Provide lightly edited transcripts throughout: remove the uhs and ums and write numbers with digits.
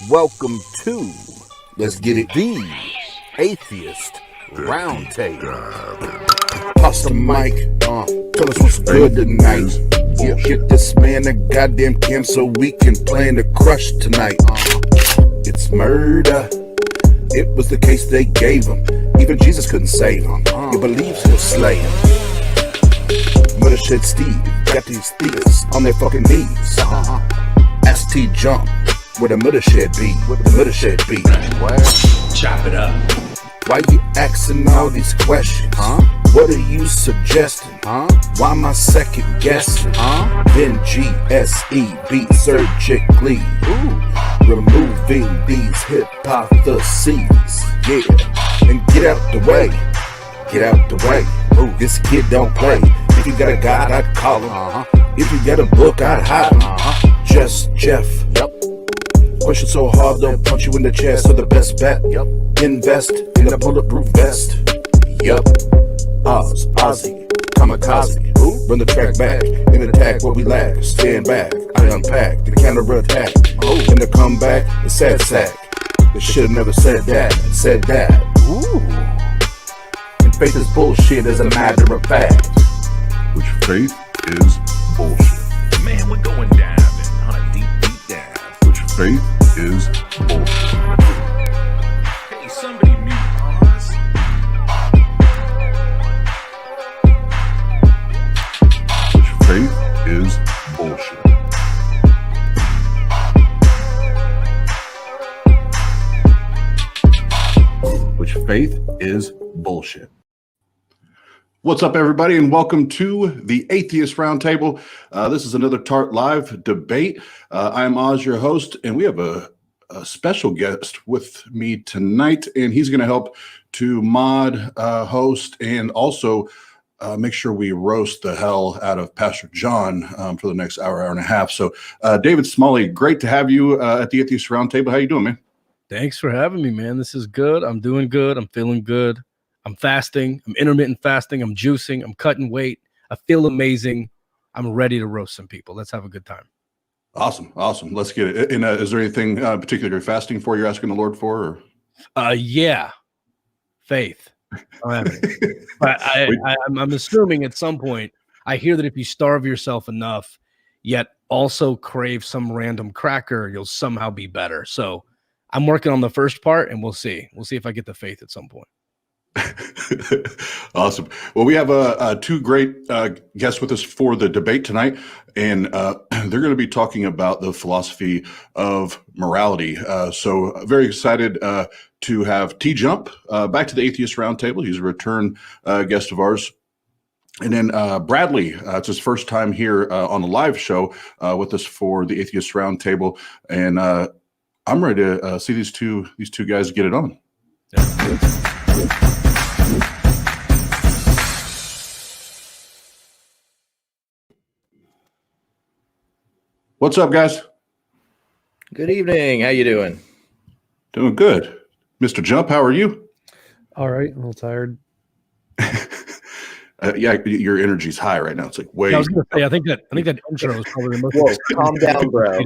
Welcome to Let's Get It, the Atheist Roundtable. Toss the mic, tell us what's good tonight. Get this man a goddamn cam so we can plan to crush tonight. It's murder. It was the case they gave him. Even Jesus couldn't save him. He believes he'll slay him. Murder shed Steve got these thieves on their fucking knees. Ask Tjump where the murder shed be. Where the murder shed be. Chop it up. Why you asking all these questions? What are you suggesting? Why am I second guessing? Then GSEB surgically removing these hypotheses. Yeah, and get out the way. Get out the way. This kid don't play. If you got a God, I'd call him. If you got a book, I'd hide him. Just Jeff. Question so hard, they'll punch you in the chest. So the best bet, invest in a bulletproof vest. Oz, Ozzy, kamikaze. Run the track back and attack what we lack. Stand back, I unpack the counter attack. And the comeback, the sad sack. They should've never said that. Said that. And faith is bullshit as a matter of fact. Which faith is bullshit. Man, we're going down on a deep down. Which faith is bullshit. Hey, somebody mute Oz. Which faith is bullshit. Which faith is bullshit. What's up, everybody, and welcome to the Atheist Roundtable. This is another TART Live debate. I'm Oz, your host, and we have a special guest with me tonight, and he's going to help to mod, host, and also make sure we roast the hell out of Pastor John for the next hour and a half. So, David Smalley, great to have you at the Atheist Roundtable. How you doing, man? Thanks for having me, man. This is good. I'm doing good. I'm feeling good. I'm fasting. I'm intermittent fasting. I'm juicing. I'm cutting weight. I feel amazing. I'm ready to roast some people. Let's have a good time. Awesome. Let's get it. And is there anything particular you're fasting for? You're asking the Lord for? Or? Yeah, faith. But I'm assuming at some point, I hear that if you starve yourself enough, yet also crave some random cracker, you'll somehow be better. So I'm working on the first part, and we'll see. We'll see if I get the faith at some point. Awesome. Well, we have two great guests with us for the debate tonight, and they're going to be talking about the philosophy of morality. So very excited to have Tjump back to the Atheist Roundtable. He's a return guest of ours. And then Bradley, it's his first time here on a live show with us for the Atheist Roundtable, and I'm ready to see these two guys get it on. What's up, guys? Good evening. How you doing? Doing good. Mr. Jump, how are you? All right. A little tired. Yeah, your energy's high right now. It's like way. I was going to say, I think that intro is probably the most. Whoa, calm down, bro.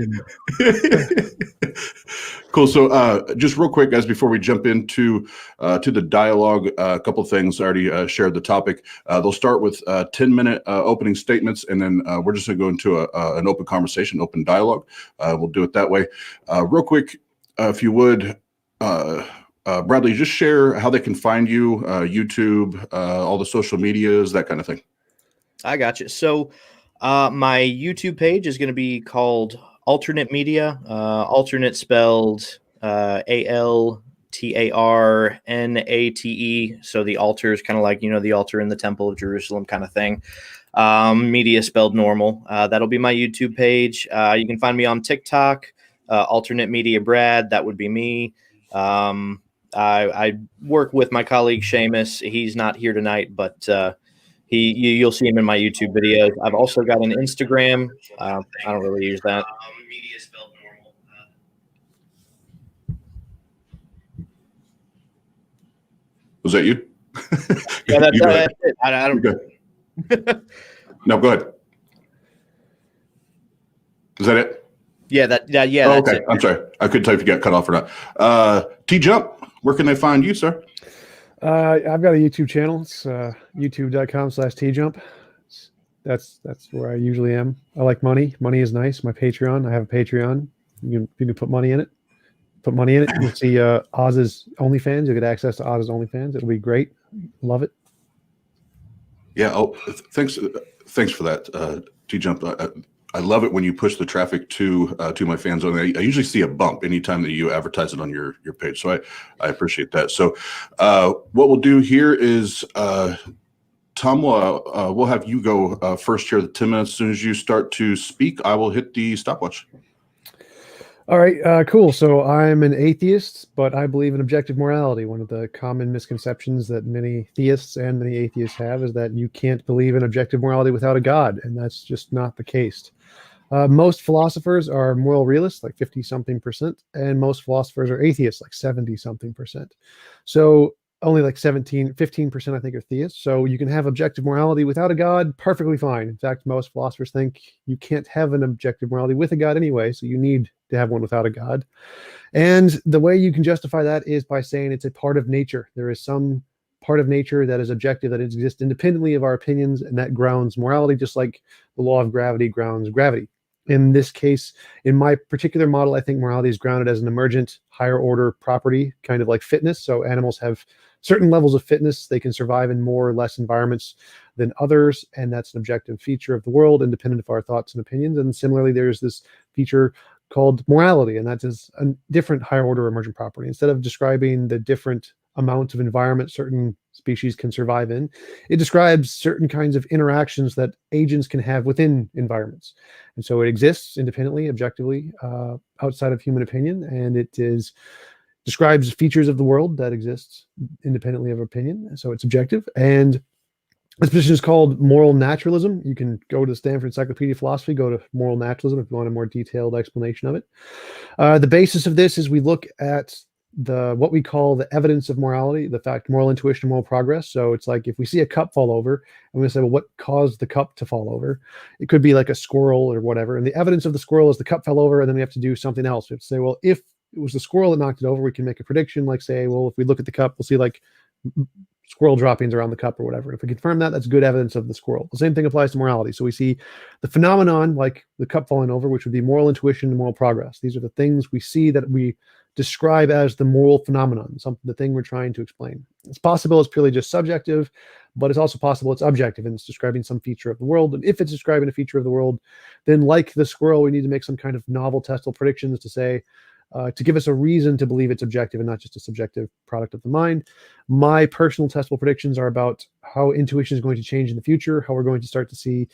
Cool. So, just real quick, guys, before we jump into to the dialogue, a couple of things. I already shared the topic. They'll start with 10-minute opening statements, and then we're just going to go into an open conversation, open dialogue. We'll do it that way. Real quick, if you would. Bradley, just share how they can find you, YouTube, all the social medias, that kind of thing. I got you. So my YouTube page is going to be called Alternate Media, alternate spelled ALTARNATE. So the altar is kind of like, the altar in the Temple of Jerusalem kind of thing. Media spelled normal. That'll be my YouTube page. You can find me on TikTok, Alternate Media Brad. That would be me. I work with my colleague Seamus. He's not here tonight, but you'll see him in my YouTube videos. I've also got an Instagram. I don't really use that. Media spelled normal. Was that you? Yeah, that's it. I don't. No, go ahead. Is that it? Yeah, that's okay. it. I'm sorry. I couldn't tell if you got cut off or not. Tjump, where can they find you, sir? I've got a YouTube channel. It's youtube.com/tjump. That's where I usually am. I like money. Money is nice. My Patreon. I have a Patreon. You can put money in it. Put money in it. You'll see Oz's OnlyFans. You'll get access to Oz's OnlyFans. It'll be great. Love it. Yeah. Oh, thanks for that, Tjump. I love it when you push the traffic to my fan zone. I usually see a bump anytime that you advertise it on your page, so I appreciate that. So what we'll do here is Tom, we'll have you go first here. The 10 minutes. As soon as you start to speak, I will hit the stopwatch. All right, cool. So I'm an atheist, but I believe in objective morality. One of the common misconceptions that many theists and many atheists have is that you can't believe in objective morality without a God, and that's just not the case. Most philosophers are moral realists, like 50-something%, and most philosophers are atheists, like 70-something%. So only like 15%, I think, are theists. So you can have objective morality without a God, perfectly fine. In fact, most philosophers think you can't have an objective morality with a God anyway, so you need to have one without a God. And the way you can justify that is by saying it's a part of nature. There is some part of nature that is objective, that exists independently of our opinions, and that grounds morality, just like the law of gravity grounds gravity. In this case, in my particular model, I think morality is grounded as an emergent higher order property, kind of like fitness. So animals have certain levels of fitness. They can survive in more or less environments than others. And that's an objective feature of the world, independent of our thoughts and opinions. And similarly, there's this feature called morality, and that is a different higher order emergent property. Instead of describing the different amount of environment certain species can survive in, it describes certain kinds of interactions that agents can have within environments. And so it exists independently, objectively, outside of human opinion, and it describes features of the world that exists independently of opinion. So it's objective. And this position is called moral naturalism. You can go to the Stanford Encyclopedia of Philosophy, go to moral naturalism if you want a more detailed explanation of it. The basis of this is we look at what we call the evidence of morality, the fact, moral intuition, moral progress. So it's like if we see a cup fall over, and we say, well, what caused the cup to fall over? It could be like a squirrel or whatever. And the evidence of the squirrel is the cup fell over, and then we have to do something else. We have to say, well, if it was the squirrel that knocked it over, we can make a prediction, like say, well, if we look at the cup, we'll see like squirrel droppings around the cup or whatever. If we confirm that, that's good evidence of the squirrel. The same thing applies to morality. So we see the phenomenon like the cup falling over, which would be moral intuition and moral progress. These are the things we see that we describe as the moral phenomenon, the thing we're trying to explain. It's possible it's purely just subjective, but it's also possible it's objective and it's describing some feature of the world. And if it's describing a feature of the world, then like the squirrel, we need to make some kind of novel testable predictions to say, to give us a reason to believe it's objective and not just a subjective product of the mind. My personal testable predictions are about how intuition is going to change in the future, how we're going to start to see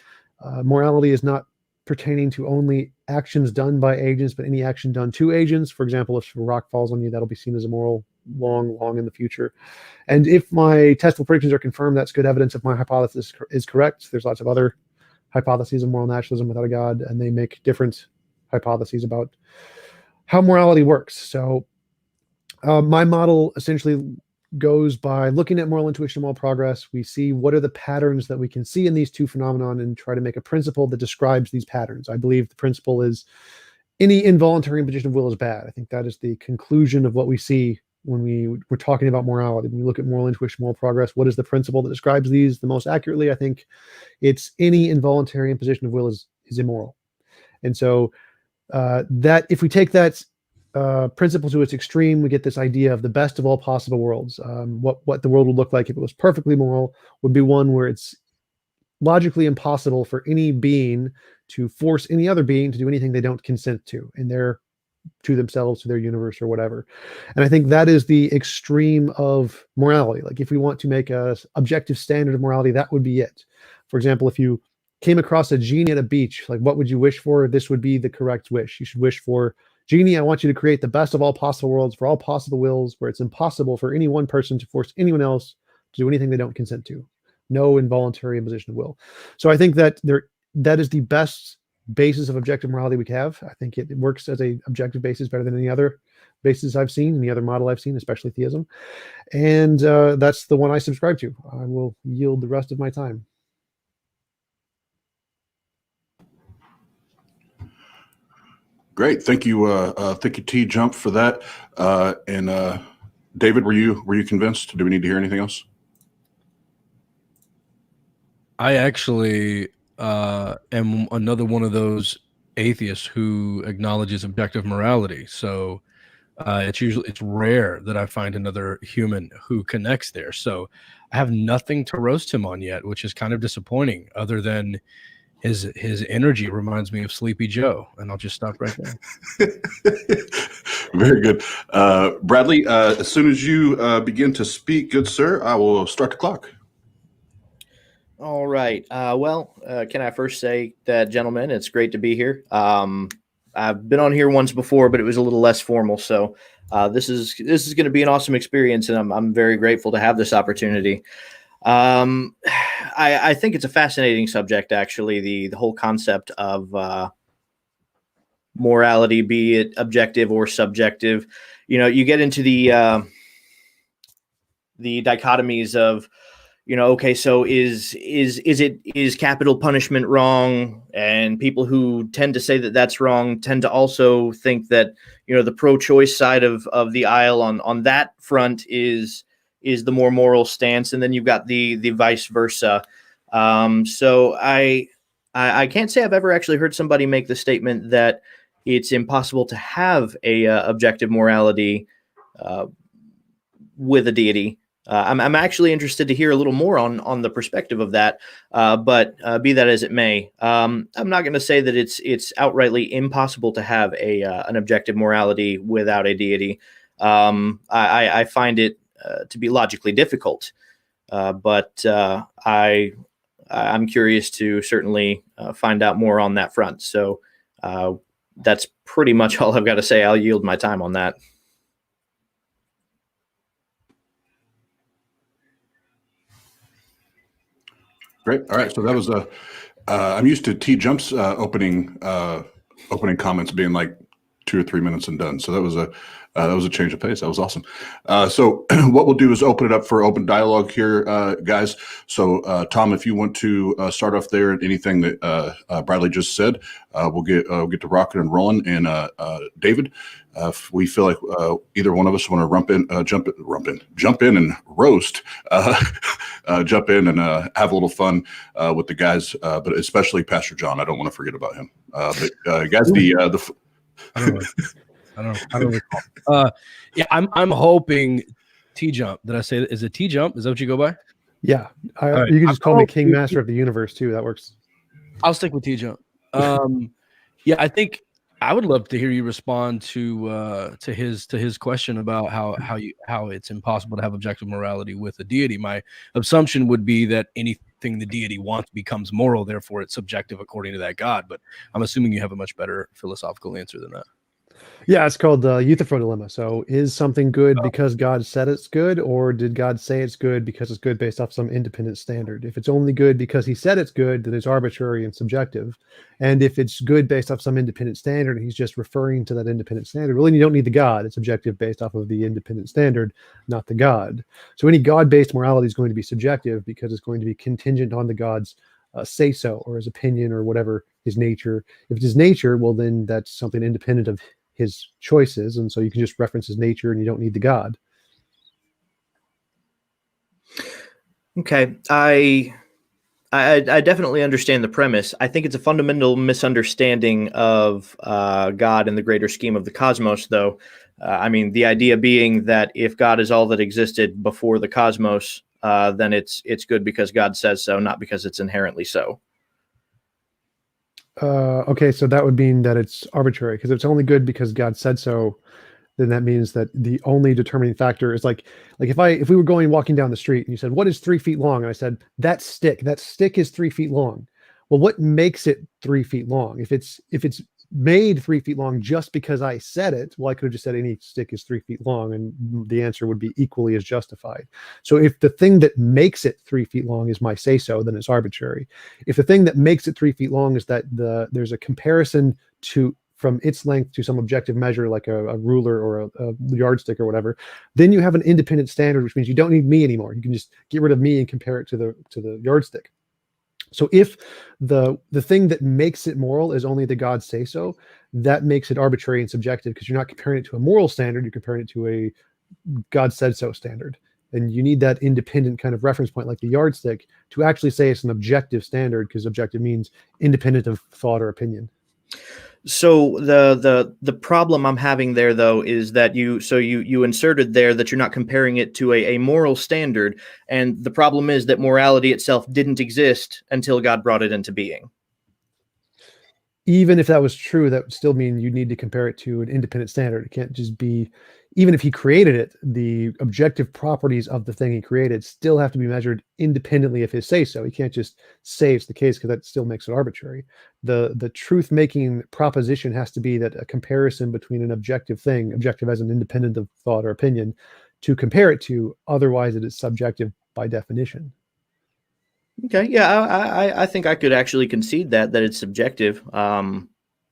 morality is not pertaining to only actions done by agents, but any action done to agents. For example, if a rock falls on you, that'll be seen as immoral long in the future. And if my testable predictions are confirmed, that's good evidence if my hypothesis is correct. There's lots of other hypotheses of moral naturalism without a God, and they make different hypotheses about how morality works. So my model essentially goes by looking at moral intuition and moral progress. We see what are the patterns that we can see in these two phenomena and try to make a principle that describes these patterns. I believe the principle is any involuntary imposition of will is bad. I think that is the conclusion of what we see when we're talking about morality. When we look at moral intuition, moral progress, what is the principle that describes these the most accurately? I think it's any involuntary imposition of will is immoral. And so that if we take that principle to its extreme, we get this idea of the best of all possible worlds. What the world would look like if it was perfectly moral would be one where it's logically impossible for any being to force any other being to do anything they don't consent to to themselves, to their universe or whatever. And I think that is the extreme of morality. Like if we want to make a objective standard of morality, that would be it. For example, if you came across a genie at a beach, like what would you wish for? This would be the correct wish. You should wish for, genie, I want you to create the best of all possible worlds for all possible wills, where it's impossible for any one person to force anyone else to do anything they don't consent to. No involuntary imposition of will. So I think that that is the best basis of objective morality we have. I think it works as a objective basis better than any other basis I've seen, any other model I've seen, especially theism. And that's the one I subscribe to. I will yield the rest of my time. Great. Thank you. Thank you, Tjump, for that. And David, were you convinced? Do we need to hear anything else? I actually am another one of those atheists who acknowledges objective morality. So it's rare that I find another human who connects there. So I have nothing to roast him on yet, which is kind of disappointing. Other than his energy reminds me of Sleepy Joe, and I'll just stop right there. Very good, Bradley. As soon as you begin to speak, good sir, I will start the clock. All right. Can I first say that, gentlemen, it's great to be here. I've been on here once before, but it was a little less formal. So this is going to be an awesome experience, and I'm very grateful to have this opportunity. I think it's a fascinating subject, actually, the whole concept of morality, be it objective or subjective. You get into the dichotomies of, okay, so is capital punishment wrong? And people who tend to say that that's wrong tend to also think that, the pro-choice side of the aisle on that front is the more moral stance. And then you've got the vice versa. So I can't say I've ever actually heard somebody make the statement that it's impossible to have a objective morality with a deity. I'm actually interested to hear a little more on the perspective of that, but be that as it may, I'm not going to say that it's outrightly impossible to have an objective morality without a deity. I find it to be logically difficult, but I'm curious to certainly find out more on that front. So that's pretty much all I've got to say. I'll yield my time on that. Great. All right. So that was I'm used to Tjump's opening comments being like 2 or 3 minutes and done. So that was a change of pace. That was awesome. So what we'll do is open it up for open dialogue here, guys. So Tom, if you want to start off there, anything that Bradley just said, we'll get to rocking and rolling. And David, if we feel like either one of us want to jump in and roast, jump in and have a little fun with the guys, but especially Pastor John. I don't want to forget about him. But guys, I don't recall. Yeah, I'm hoping Tjump. Did I say that? Is it Tjump? Is that what you go by? Yeah. Right. You can just call me King Master of the Universe too. That works. I'll stick with Tjump. Yeah, I think I would love to hear you respond to his question about how it's impossible to have objective morality with a deity. My assumption would be that anything the deity wants becomes moral, therefore it's subjective according to that God. But I'm assuming you have a much better philosophical answer than that. Yeah, it's called the Euthyphro Dilemma. So is something good because God said it's good, or did God say it's good because it's good based off some independent standard? If it's only good because he said it's good, then it's arbitrary and subjective. And if it's good based off some independent standard, and he's just referring to that independent standard, well, then you don't need the God. It's objective based off of the independent standard, not the God. So any God-based morality is going to be subjective because it's going to be contingent on the God's say-so or his opinion or whatever his nature. If it's his nature, well, then that's something independent of his choices, and so you can just reference his nature and you don't need the God. Okay, I definitely understand the premise. I think it's a fundamental misunderstanding of God in the greater scheme of the cosmos, though. I mean, the idea being that if God is all that existed before the cosmos, then it's good because God says so, not because it's inherently so. Okay, so that would mean that it's arbitrary, because if it's only good because God said so, then that means that the only determining factor is like if we were walking down the street and you said, what is 3 feet long? And I said, that stick is 3 feet long. Well, what makes it 3 feet long? If it's made 3 feet long just because I said it, well, I could have just said any stick is 3 feet long, and the answer would be equally as justified. So if the thing that makes it 3 feet long is my say so, then it's arbitrary. If the thing that makes it 3 feet long is that there's a comparison from its length to some objective measure like a ruler or a yardstick or whatever, then you have an independent standard, which means you don't need me anymore. You can just get rid of me and compare it to the yardstick. So if the thing that makes it moral is only the gods say so, that makes it arbitrary and subjective, because you're not comparing it to a moral standard, you're comparing it to a God said so standard. And you need that independent kind of reference point, like the yardstick, to actually say it's an objective standard, because objective means independent of thought or opinion. So the problem I'm having there, though, is that you inserted there that you're not comparing it to a moral standard, and the problem is that morality itself didn't exist until God brought it into being. Even if that was true, that would still mean you need to compare it to an independent standard. It can't just be, even if he created it, the objective properties of the thing he created still have to be measured independently of his say so. He can't just say it's the case, because that still makes it arbitrary. The truth making proposition has to be that a comparison between an objective thing, objective as an independent of thought or opinion, to compare it to, otherwise it is subjective by definition. Okay, yeah, I think I could actually concede that it's subjective. I'm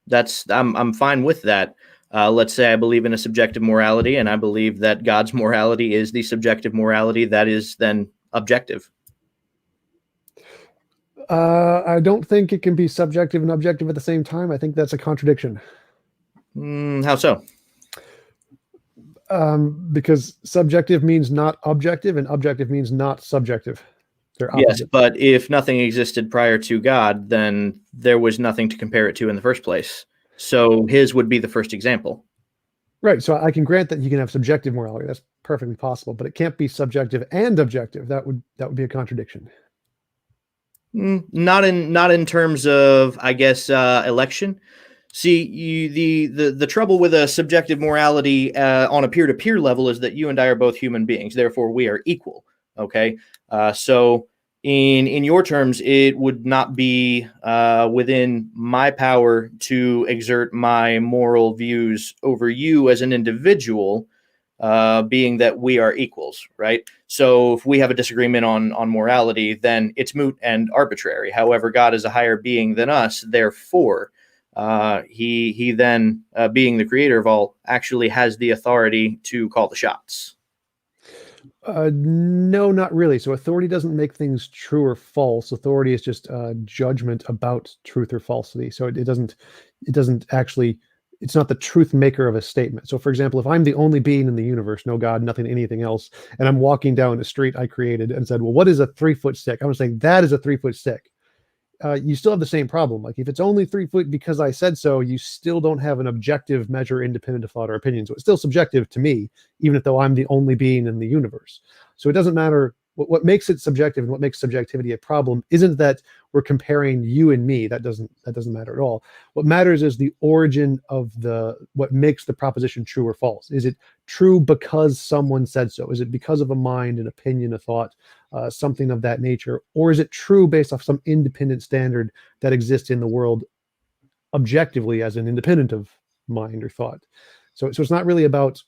fine with that. Let's say I believe in a subjective morality, and I believe that God's morality is the subjective morality that is then objective. I don't think it can be subjective and objective at the same time. I think that's a contradiction. How so? Because subjective means not objective, and objective means not subjective. Yes, but if nothing existed prior to God, then there was nothing to compare it to in the first place. So his would be the first example. Right. So I can grant that you can have subjective morality. That's perfectly possible, but it can't be subjective and objective. That would be a contradiction. Not in terms of, I guess, election. See, the trouble with a subjective morality on a peer-to-peer level is that you and I are both human beings. Therefore, we are equal. Okay. So in your terms, it would not be within my power to exert my moral views over you as an individual, being that we are equals, right? So if we have a disagreement on morality, then it's moot and arbitrary. However, God is a higher being than us. Therefore, he then, being the creator of all, actually has the authority to call the shots. No, not really. So authority doesn't make things true or false. Authority is just judgment about truth or falsity. So it doesn't actually, it's not the truth maker of a statement. So for example, if I'm the only being in the universe, no God, nothing, anything else, and I'm walking down a street I created and said, well, what is a 3-foot stick? I'm saying that is a 3-foot stick. You still have the same problem. Like if it's only 3 foot because I said so, you still don't have an objective measure independent of thought or opinion. So it's still subjective to me, even though I'm the only being in the universe. So it doesn't matter. What makes it subjective and what makes subjectivity a problem isn't that we're comparing you and me. That doesn't matter at all. What matters is the origin of what makes the proposition true or false. Is it true because someone said so? Is it because of a mind, an opinion, a thought, something of that nature? Or is it true based off some independent standard that exists in the world objectively as an independent of mind or thought? So it's not really about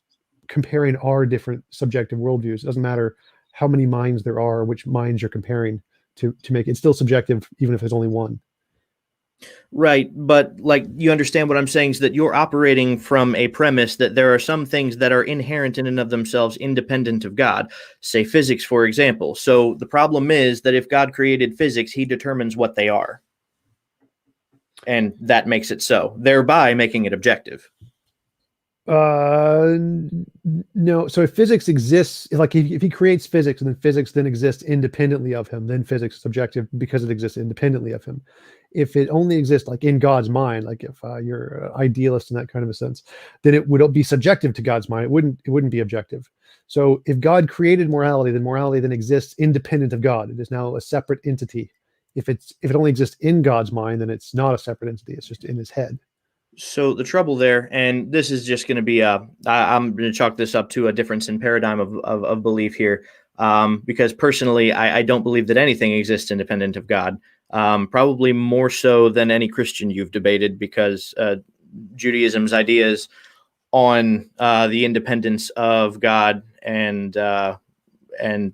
comparing our different subjective worldviews. It doesn't matter how many minds there are, which minds you're comparing to make it still subjective, even if there's only one. Right. But like, you understand what I'm saying is that you're operating from a premise that there are some things that are inherent in and of themselves independent of God, say physics, for example. So the problem is that if God created physics, he determines what they are. And that makes it so, thereby making it objective. No. So if physics exists, like if he creates physics and then physics then exists independently of him, then physics is subjective because it exists independently of him. If it only exists like in God's mind, like if you're an idealist in that kind of a sense, then it would be subjective to God's mind. It wouldn't be objective. So if God created morality then exists independent of God. It is now a separate entity. If it only exists in God's mind, then it's not a separate entity. It's just in his head. So the trouble there, and this is just going to be I'm going to chalk this up to a difference in paradigm of belief here, because personally, I don't believe that anything exists independent of God, probably more so than any Christian you've debated, because Judaism's ideas on the independence of God and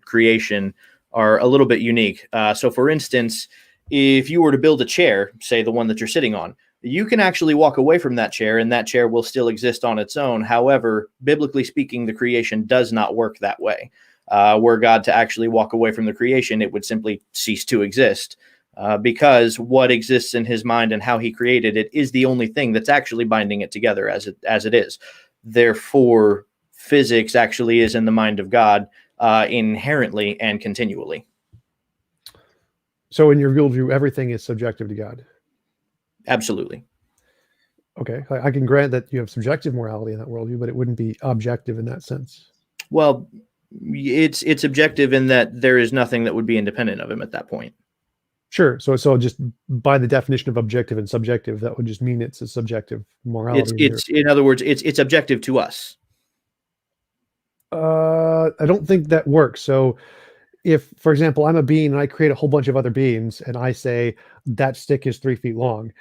creation are a little bit unique. So for instance, if you were to build a chair, say the one that you're sitting on, you can actually walk away from that chair and that chair will still exist on its own. However, biblically speaking, the creation does not work that way. Were God to actually walk away from the creation, it would simply cease to exist. because what exists in his mind and how he created it is the only thing that's actually binding it together as it is. Therefore, physics actually is in the mind of God inherently and continually. So in your worldview, everything is subjective to God. Absolutely. Okay, I can grant that you have subjective morality in that worldview, but it wouldn't be objective in that sense. Well, it's objective in that there is nothing that would be independent of him at that point. Sure. So just by the definition of objective and subjective, that would just mean it's a subjective morality. It's in other words, it's objective to us. I don't think that works. So if, for example, I'm a being and I create a whole bunch of other beings and I say that stick is 3 feet long,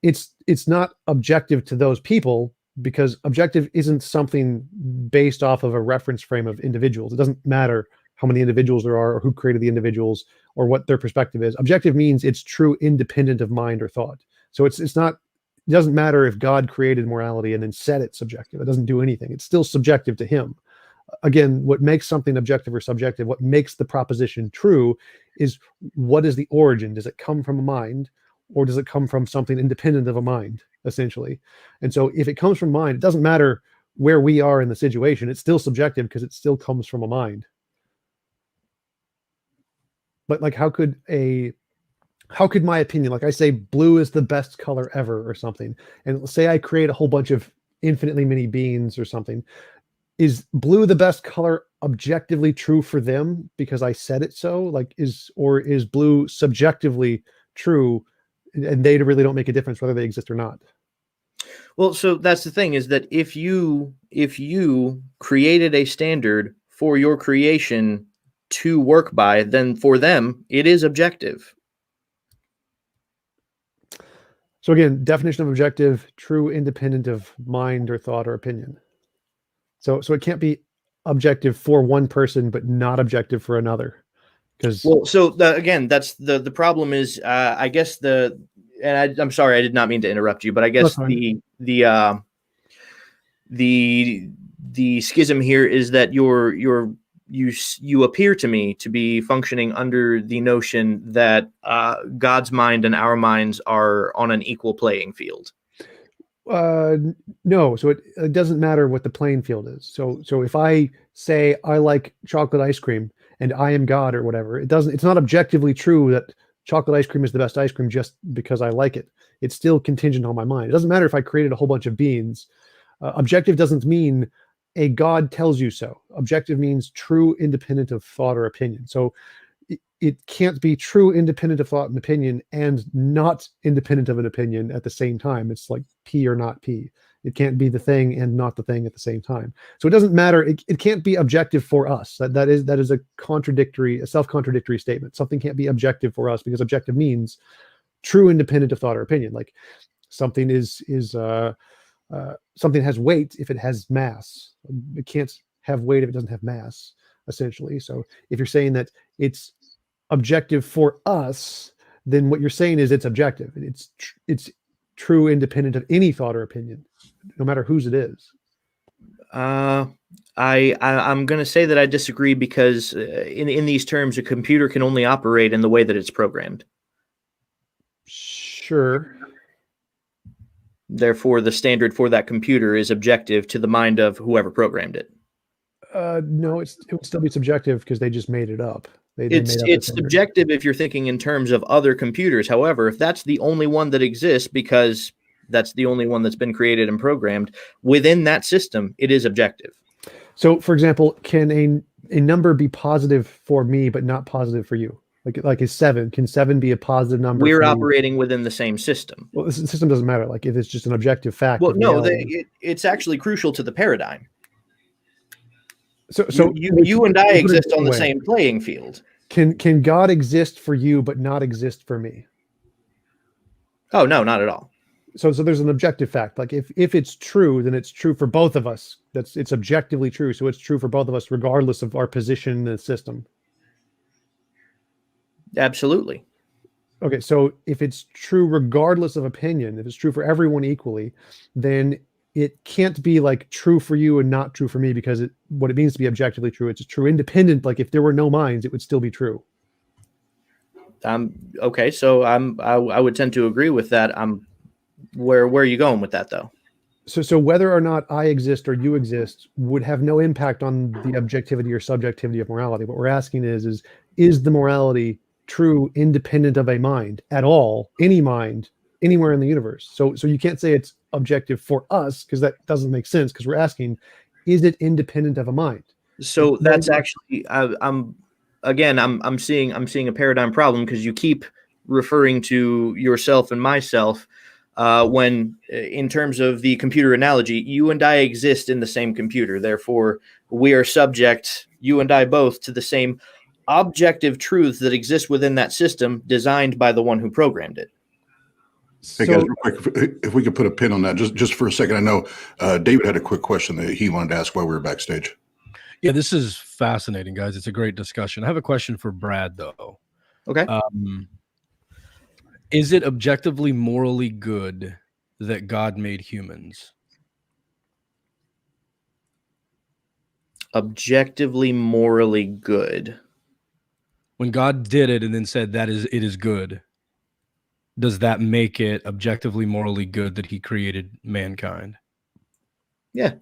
it's not objective to those people, because objective isn't something based off of a reference frame of individuals. It doesn't matter how many individuals there are or who created the individuals or what their perspective is. Objective means it's true, independent of mind or thought. So it's not, it doesn't matter if God created morality and then said it's subjective. It doesn't do anything. It's still subjective to him. Again, what makes something objective or subjective, what makes the proposition true, is what is the origin? Does it come from a mind, or does it come from something independent of a mind, essentially? And so if it comes from mind, it doesn't matter where we are in the situation. It's still subjective because it still comes from a mind. But like, how could my opinion, like I say blue is the best color ever or something, and say I create a whole bunch of infinitely many beings or something, is blue the best color objectively true for them because I said it so? Like, is blue subjectively true, and they really don't make a difference whether they exist or not? Well, so that's the thing, is that if you created a standard for your creation to work by, then for them it is objective. So again, definition of objective: true, independent of mind or thought or opinion. So it can't be objective for one person but not objective for another. Because again, that's the problem is, I guess I'm sorry, I did not mean to interrupt you, but I guess the schism here is that you appear to me to be functioning under the notion that God's mind and our minds are on an equal playing field. No, so it doesn't matter what the playing field is. So if I say I like chocolate ice cream and I am God or whatever, it's not objectively true that chocolate ice cream is the best ice cream just because I like it. It's still contingent on my mind. It doesn't matter if I created a whole bunch of beings. Objective doesn't mean a God tells you so. Objective means true, independent of thought or opinion. So it can't be true, independent of thought and opinion, and not independent of an opinion at the same time. It's like P or not P. It can't be the thing and not the thing at the same time. So it doesn't matter. It can't be objective for us. That is a self-contradictory statement. Something can't be objective for us because objective means true, independent of thought or opinion. Like something something has weight if it has mass. It can't have weight if it doesn't have mass, essentially. So if you're saying that it's objective for us, then what you're saying is it's objective. It's true, independent of any thought or opinion, no matter whose it is. I'm going to say that I disagree, because in these terms, a computer can only operate in the way that it's programmed. Sure. Therefore, the standard for that computer is objective to the mind of whoever programmed it. No, it would still be subjective because they just made it up. It's subjective if you're thinking in terms of other computers. However, if that's the only one that exists because that's the only one that's been created and programmed within that system, it is objective. So, for example, can a number be positive for me but not positive for you? Like is 7? Can 7 be a positive number? We're operating within the same system. Well, the system doesn't matter. Like if it's just an objective fact. Well, no, it's actually crucial to the paradigm. So you and I exist on the same playing field. Can God exist for you but not exist for me? Oh, no, not at all. So there's an objective fact. Like if it's true, then it's true for both of us. It's objectively true. So it's true for both of us, regardless of our position in the system. Absolutely. Okay, so if it's true regardless of opinion, if it's true for everyone equally, then it can't be like true for you and not true for me, because what it means to be objectively true, it's true independent. Like if there were no minds, it would still be true. Okay. So I would tend to agree with that. Where are you going with that though? So whether or not I exist or you exist would have no impact on the objectivity or subjectivity of morality. What we're asking is the morality true independent of a mind at all, any mind, anywhere in the universe? So you can't say it's objective for us because that doesn't make sense, because we're asking, is it independent of a mind? So that's actually I'm seeing a paradigm problem, because you keep referring to yourself and myself when in terms of the computer analogy, you and I exist in the same computer. Therefore, we are subject, you and I both, to the same objective truth that exists within that system designed by the one who programmed it. Hey guys, real quick, if we could put a pin on that just for a second. I know David had a quick question that he wanted to ask while we were backstage. Yeah, this is fascinating, guys. It's a great discussion. I have a question for Brad, though. Okay. Is it objectively morally good that God made humans? Objectively morally good. When God did it and then said it is good, does that make it objectively morally good that he created mankind? Yeah.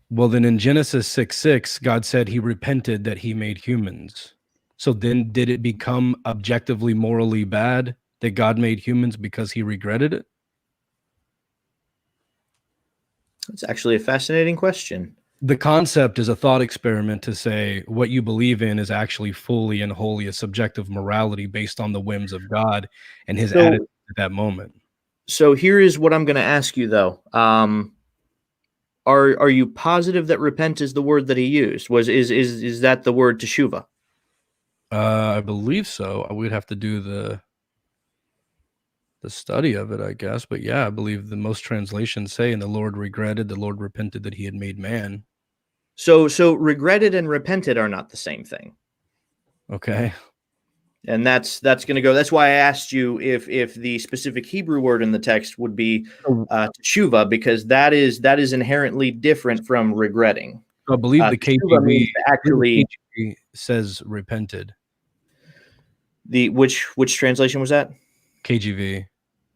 Well, then in Genesis 6:6, God said he repented that he made humans. So then did it become objectively morally bad that God made humans because he regretted it? That's actually a fascinating question. The concept is a thought experiment to say what you believe in is actually fully and wholly a subjective morality based on the whims of God and his attitude at that moment. So here is what I'm going to ask you, though. Are you positive that repent is the word that he used? Is that the word teshuva? I believe so. I would have to do the study of it, I guess. But yeah, I believe the most translations say, and the Lord regretted, the Lord repented that he had made man. So regretted and repented are not the same thing. Okay. And that's going to go. That's why I asked you if the specific Hebrew word in the text would be teshuva, because that is inherently different from regretting. I believe the KJV actually says repented. The which translation was that? KJV.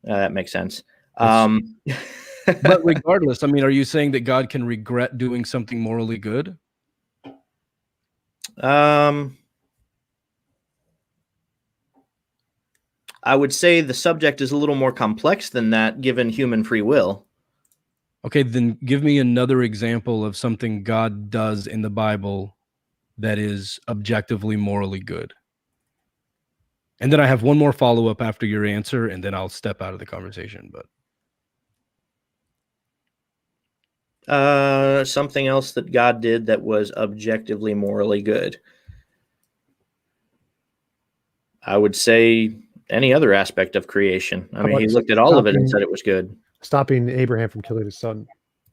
That makes sense. But regardless, I mean, are you saying that God can regret doing something morally good? I would say the subject is a little more complex than that, given human free will. Okay, then give me another example of something God does in the Bible that is objectively morally good. And then I have one more follow-up after your answer, and then I'll step out of the conversation. But something else that God did that was objectively morally good. I would say any other aspect of creation. I mean, he looked at all of it and said it was good. Stopping Abraham from killing his son.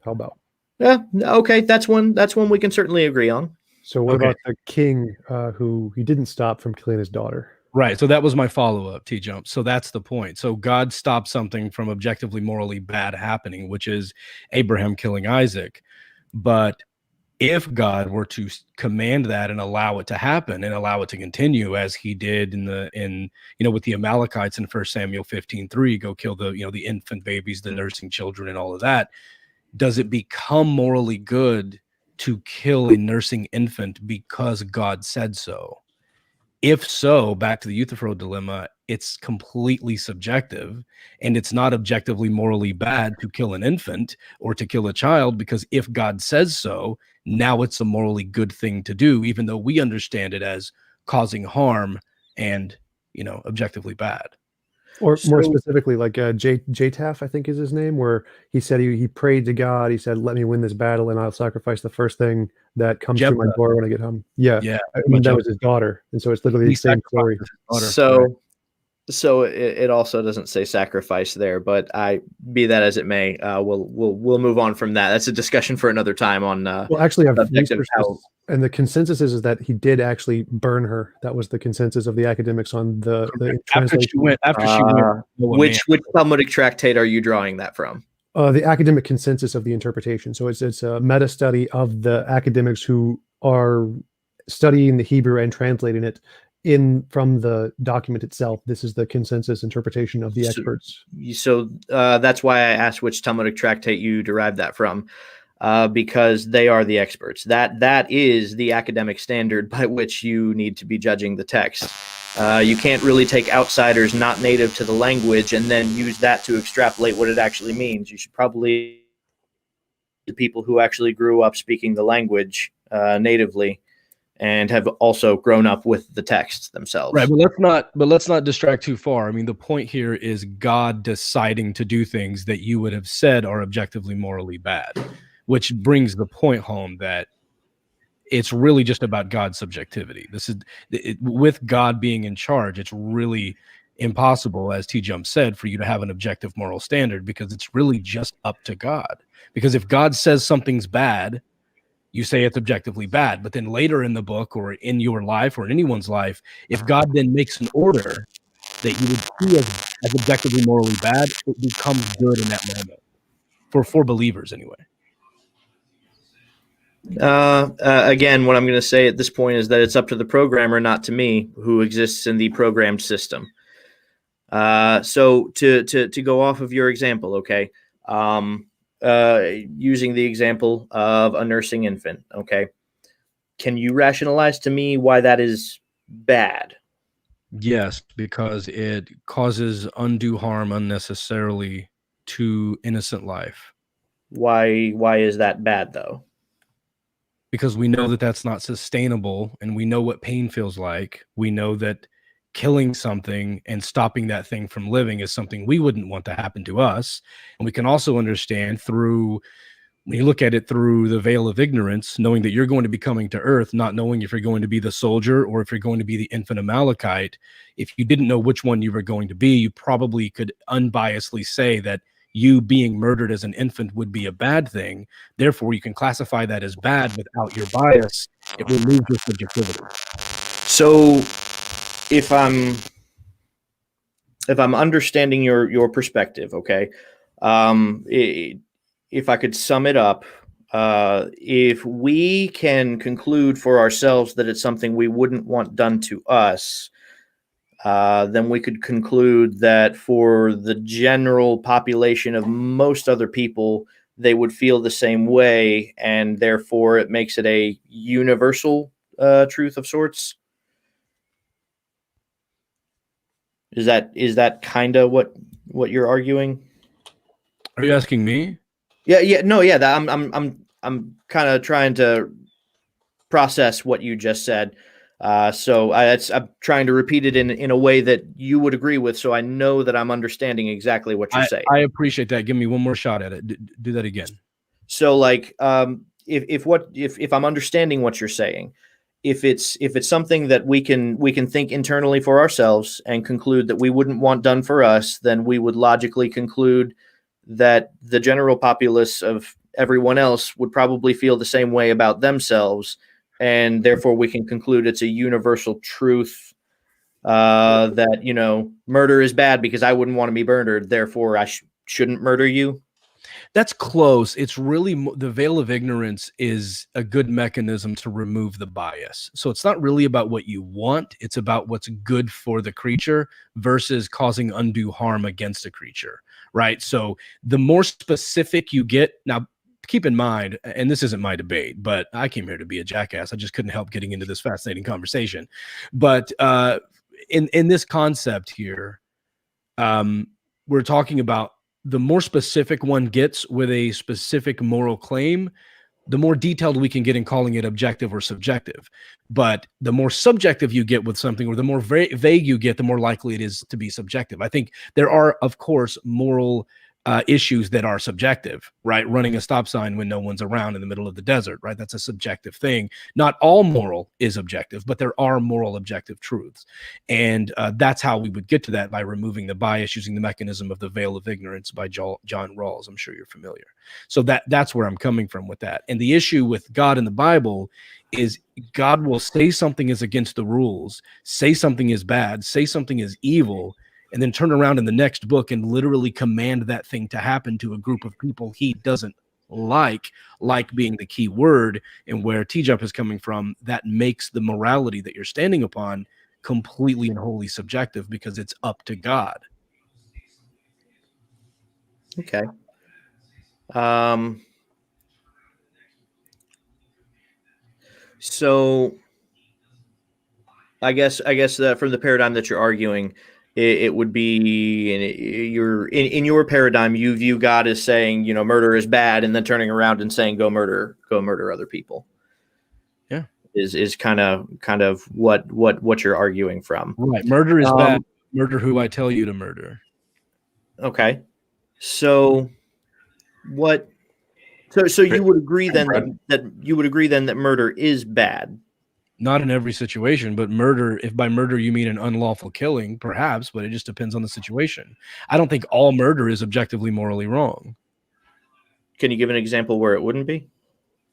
How about? Yeah. Okay. That's one we can certainly agree on. So what about the king who he didn't stop from killing his daughter? Right. So that was my follow-up, Tjump. So that's the point. So God stopped something from objectively morally bad happening, which is Abraham killing Isaac. But if God were to command that and allow it to happen and allow it to continue, as he did with the Amalekites in 1 Samuel 15:3, go kill the infant babies, the nursing children, and all of that, does it become morally good to kill a nursing infant because God said so? If so, back to the Euthyphro Dilemma, it's completely subjective, and it's not objectively morally bad to kill an infant or to kill a child, because if God says so, now it's a morally good thing to do, even though we understand it as causing harm and, objectively bad. Or more specifically, like Jataf, I think is his name, where he said he prayed to God. He said, "Let me win this battle, and I'll sacrifice the first thing that comes through my door when I get home." Yeah. I mean, that was his daughter, and so it's literally the same story. So it also doesn't say sacrifice there, but be that as it may, we'll move on from that. That's a discussion for another time. Well, actually, I've researched this, and the consensus is that he did actually burn her. That was the consensus of the academics on the translation. After she went. Which Talmudic tractate are you drawing that from? The academic consensus of the interpretation. So it's a meta study of the academics who are studying the Hebrew and translating it, from the document itself, this is the consensus interpretation of the experts. So that's why I asked which Talmudic tractate you derived that from, because they are the experts. That is the academic standard by which you need to be judging the text. You can't really take outsiders not native to the language and then use that to extrapolate what it actually means. You should probably the people who actually grew up speaking the language natively and have also grown up with the texts themselves. Right, but let's not distract too far. I mean, the point here is God deciding to do things that you would have said are objectively morally bad, which brings the point home that it's really just about God's subjectivity. With God being in charge, it's really impossible, as Tjump said, for you to have an objective moral standard, because it's really just up to God. Because if God says something's bad, you say it's objectively bad. But then later in the book or in your life or in anyone's life, if God then makes an order that you would see as objectively morally bad, it becomes good in that moment for believers anyway. Again, what I'm going to say at this point is that it's up to the programmer, not to me, who exists in the programmed system. So to go off of your example, okay, using the example of a nursing infant, okay, can you rationalize to me why that is bad? Yes, because it causes undue harm unnecessarily to innocent life. Why is that bad, though? Because we know that that's not sustainable, and we know what pain feels like. We know that killing something and stopping that thing from living is something we wouldn't want to happen to us. And we can also understand when you look at it through the veil of ignorance, knowing that you're going to be coming to earth, not knowing if you're going to be the soldier or if you're going to be the infant Amalekite. If you didn't know which one you were going to be, you probably could unbiasedly say that you being murdered as an infant would be a bad thing. Therefore, you can classify that as bad without your bias. It removes your subjectivity. So if I'm understanding your perspective, okay, if I could sum it up, if we can conclude for ourselves that it's something we wouldn't want done to us, then we could conclude that for the general population of most other people, they would feel the same way, and therefore it makes it a universal truth of sorts. Is that kind of what you're arguing? Are you asking me? Yeah. I'm kind of trying to process what you just said. So I'm trying to repeat it in a way that you would agree with, so I know that I'm understanding exactly what you're saying. I appreciate that. Give me one more shot at it. Do that again. So, like, if I'm understanding what you're saying, if it's something that we can think internally for ourselves and conclude that we wouldn't want done for us, then we would logically conclude that the general populace of everyone else would probably feel the same way about themselves. And therefore, we can conclude it's a universal truth that, murder is bad because I wouldn't want to be murdered. Therefore, I shouldn't murder you. That's close. It's really the veil of ignorance is a good mechanism to remove the bias. So it's not really about what you want. It's about what's good for the creature versus causing undue harm against a creature, right? So the more specific you get, now, keep in mind, and this isn't my debate, but I came here to be a jackass. I just couldn't help getting into this fascinating conversation. But in this concept here, we're talking about the more specific one gets with a specific moral claim, the more detailed we can get in calling it objective or subjective. But the more subjective you get with something, or the more vague you get, the more likely it is to be subjective. I think there are, of course, moral issues that are subjective, right? Running a stop sign when no one's around in the middle of the desert, right? That's a subjective thing. Not all moral is objective, but there are moral objective truths. And that's how we would get to that, by removing the bias, using the mechanism of the veil of ignorance by John Rawls. I'm sure you're familiar. So that's where I'm coming from with that. And the issue with God in the Bible is God will say something is against the rules, say something is bad, say something is evil, and then turn around in the next book and literally command that thing to happen to a group of people he doesn't like being the key word. And where Tjump is coming from, that makes the morality that you're standing upon completely and wholly subjective because it's up to God. Okay. So I guess from the paradigm that you're arguing, it would be in your paradigm, you view God as saying, you know, murder is bad, and then turning around and saying go murder other people. Yeah, is kind of what you're arguing from. Right. Murder is bad. Murder who I tell you to murder. Okay. So what? So you would agree then that murder is bad. Not in every situation, but murder, if by murder you mean an unlawful killing, perhaps, but it just depends on the situation. I don't think all murder is objectively morally wrong. Can you give an example where it wouldn't be?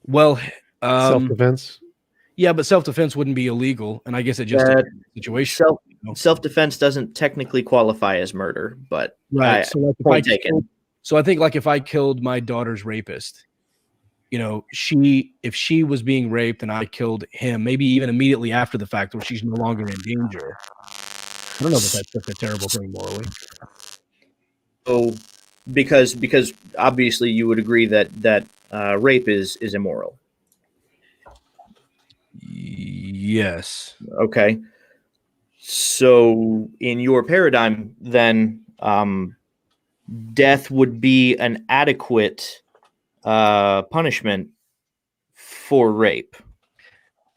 Well, self-defense. Yeah, but self-defense wouldn't be illegal, and I guess it just depends on the situation. Self-defense doesn't technically qualify as murder, but right. Point taken. So I think, like, if I killed my daughter's rapist, you know, if she was being raped and I killed him, maybe even immediately after the fact where she's no longer in danger, I don't know if that's such a terrible thing morally. So, because obviously you would agree that rape is immoral. Yes. Okay. So in your paradigm, then death would be an adequate punishment for rape.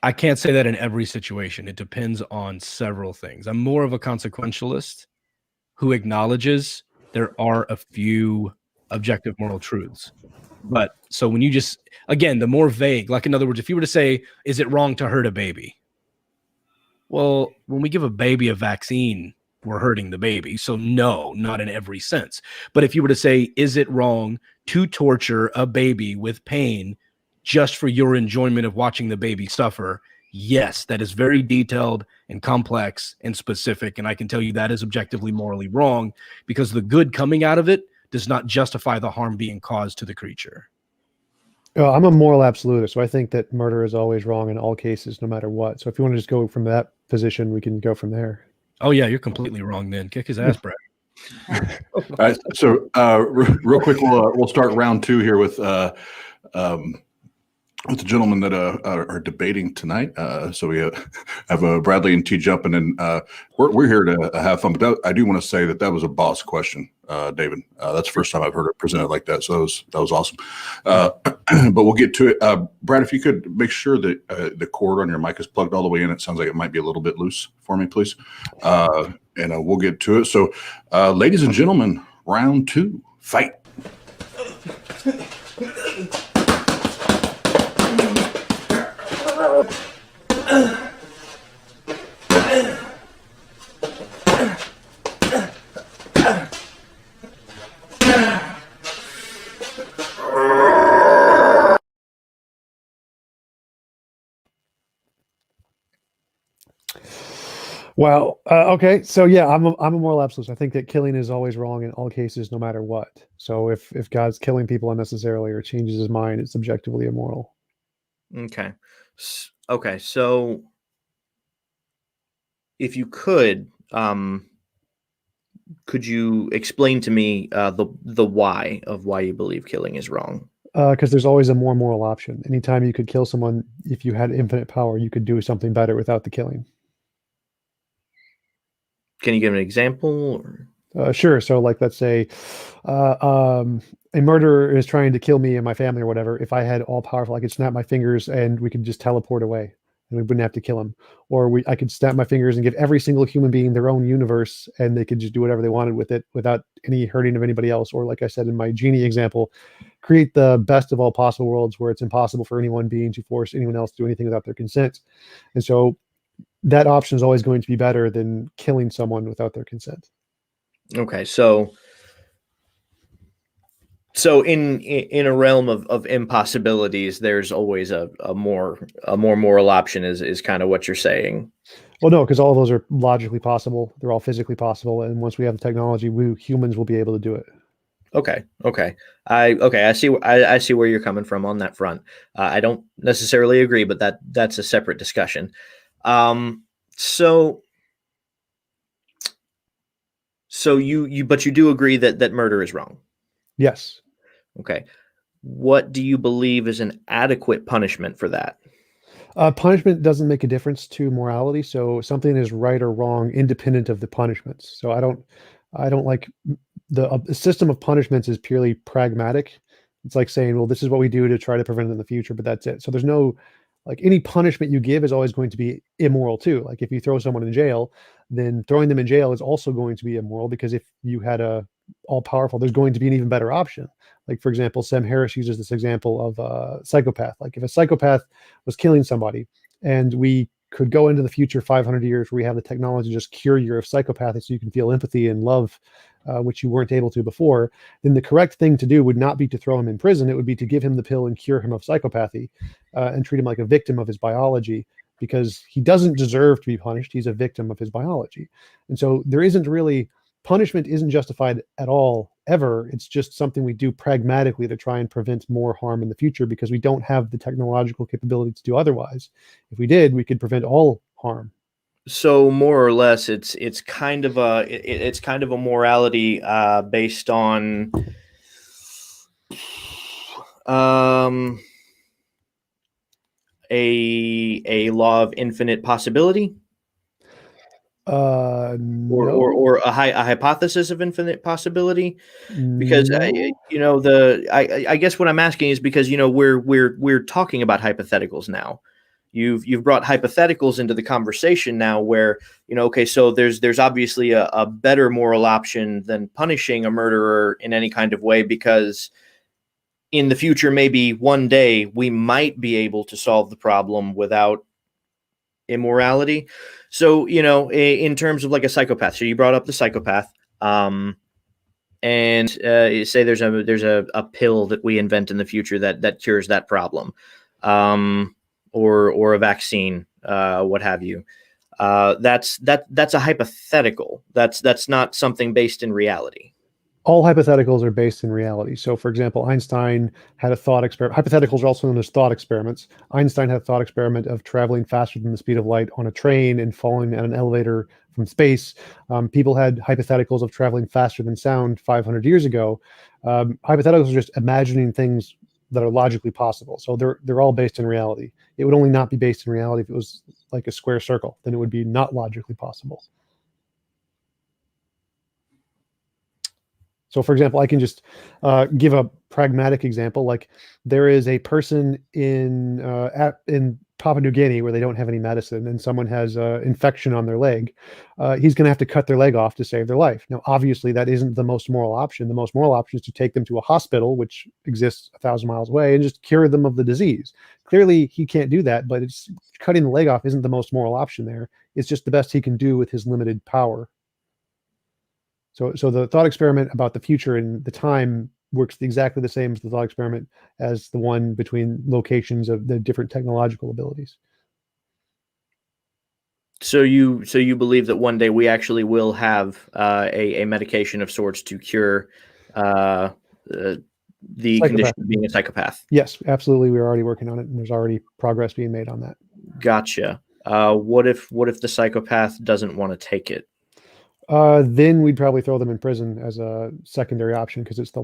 I can't say that in every situation. It depends on several things. I'm more of a consequentialist who acknowledges there are a few objective moral truths. But so when you just, again, the more vague, like in other words, if you were to say, is it wrong to hurt a baby? Well, when we give a baby a vaccine, we're hurting the baby. So no, not in every sense. But if you were to say, is it wrong to torture a baby with pain just for your enjoyment of watching the baby suffer? Yes, that is very detailed and complex and specific. And I can tell you that is objectively morally wrong because the good coming out of it does not justify the harm being caused to the creature. I'm a moral absolutist, so I think that murder is always wrong in all cases, no matter what. So if you want to just go from that position, we can go from there. Oh yeah, you're completely wrong then. Kick his ass, Brad. All right, so real quick, we'll start round two here with the gentlemen that are debating tonight. So we have Bradley and Tjump, and then we're here to have fun. But I do want to say that was a boss question, David. That's the first time I've heard it presented like that. So that was awesome. But we'll get to it. Brad, if you could make sure that the cord on your mic is plugged all the way in. It sounds like it might be a little bit loose for me, please. And we'll get to it. So, ladies and gentlemen, round two, fight. Well, okay. So yeah, I'm a moral absolutist. I think that killing is always wrong in all cases, no matter what. So if God's killing people unnecessarily or changes his mind, it's objectively immoral. Okay. Okay. So if you could you explain to me the why you believe killing is wrong? Because there's always a more moral option. Anytime you could kill someone, if you had infinite power, you could do something better without the killing. Can you give an example? Sure. So, like, let's say a murderer is trying to kill me and my family or whatever. If I had all powerful, I could snap my fingers and we could just teleport away, and we wouldn't have to kill him. Or I could snap my fingers and give every single human being their own universe, and they could just do whatever they wanted with it without any hurting of anybody else. Or, like I said in my genie example, create the best of all possible worlds where it's impossible for any one being to force anyone else to do anything without their consent. And so that option is always going to be better than killing someone without their consent. Okay, so in a realm of impossibilities, there's always a more moral option is kind of what you're saying. Well, no, because all of those are logically possible. They're all physically possible, and once we have the technology, we humans will be able to do it. Okay. I see where you're coming from on that front. I don't necessarily agree, but that's a separate discussion. So So but you do agree that murder is wrong. Yes. Okay. What do you believe is an adequate punishment for that? Punishment doesn't make a difference to morality, so something is right or wrong independent of the punishments. So I don't like the system of punishments is purely pragmatic. It's like saying, well, this is what we do to try to prevent it in the future, but that's it. So there's no like any punishment you give is always going to be immoral too. Like if you throw someone in jail, then throwing them in jail is also going to be immoral because if you had a all powerful, there's going to be an even better option. Like for example, Sam Harris uses this example of a psychopath. Like if a psychopath was killing somebody and we could go into the future 500 years where we have the technology to just cure your psychopathy so you can feel empathy and love, which you weren't able to before, then the correct thing to do would not be to throw him in prison. It would be to give him the pill and cure him of psychopathy and treat him like a victim of his biology because he doesn't deserve to be punished. He's a victim of his biology. And so there isn't really punishment isn't justified at all ever. It's just something we do pragmatically to try and prevent more harm in the future because we don't have the technological capability to do otherwise. If we did, we could prevent all harm. So more or less, it's kind of a morality based on a law of infinite possibility. No. Or a hypothesis of infinite possibility, because No. I guess what I'm asking is because we're talking about hypotheticals now. You've brought hypotheticals into the conversation now, where okay, so there's obviously a better moral option than punishing a murderer in any kind of way, because in the future, maybe one day we might be able to solve the problem without immorality. So, in terms of like a psychopath, so you brought up the psychopath, and you say there's a pill that we invent in the future that cures that problem, or a vaccine, what have you. That's a hypothetical. That's not something based in reality. All hypotheticals are based in reality. So, for example, Einstein had a thought experiment. Hypotheticals are also known as thought experiments. Einstein had a thought experiment of traveling faster than the speed of light on a train and falling at an elevator from space. People had hypotheticals of traveling faster than sound 500 years ago. Hypotheticals are just imagining things that are logically possible. So they're all based in reality. It would only not be based in reality if it was like a square circle. Then it would be not logically possible. So, for example, I can just give a pragmatic example. Like there is a person in Papua New Guinea where they don't have any medicine, and someone has an infection on their leg. He's going to have to cut their leg off to save their life. Now, obviously, that isn't the most moral option. The most moral option is to take them to a hospital, which exists 1,000 miles away, and just cure them of the disease. Clearly, he can't do that, but it's cutting the leg off isn't the most moral option there. It's just the best he can do with his limited power. So the thought experiment about the future and the time works exactly the same as the thought experiment as the one between locations of the different technological abilities. So you believe that one day we actually will have a medication of sorts to cure the condition of being a psychopath? Yes, absolutely. We're already working on it, and there's already progress being made on that. Gotcha. What if the psychopath doesn't want to take it? Then we'd probably throw them in prison as a secondary option because it's the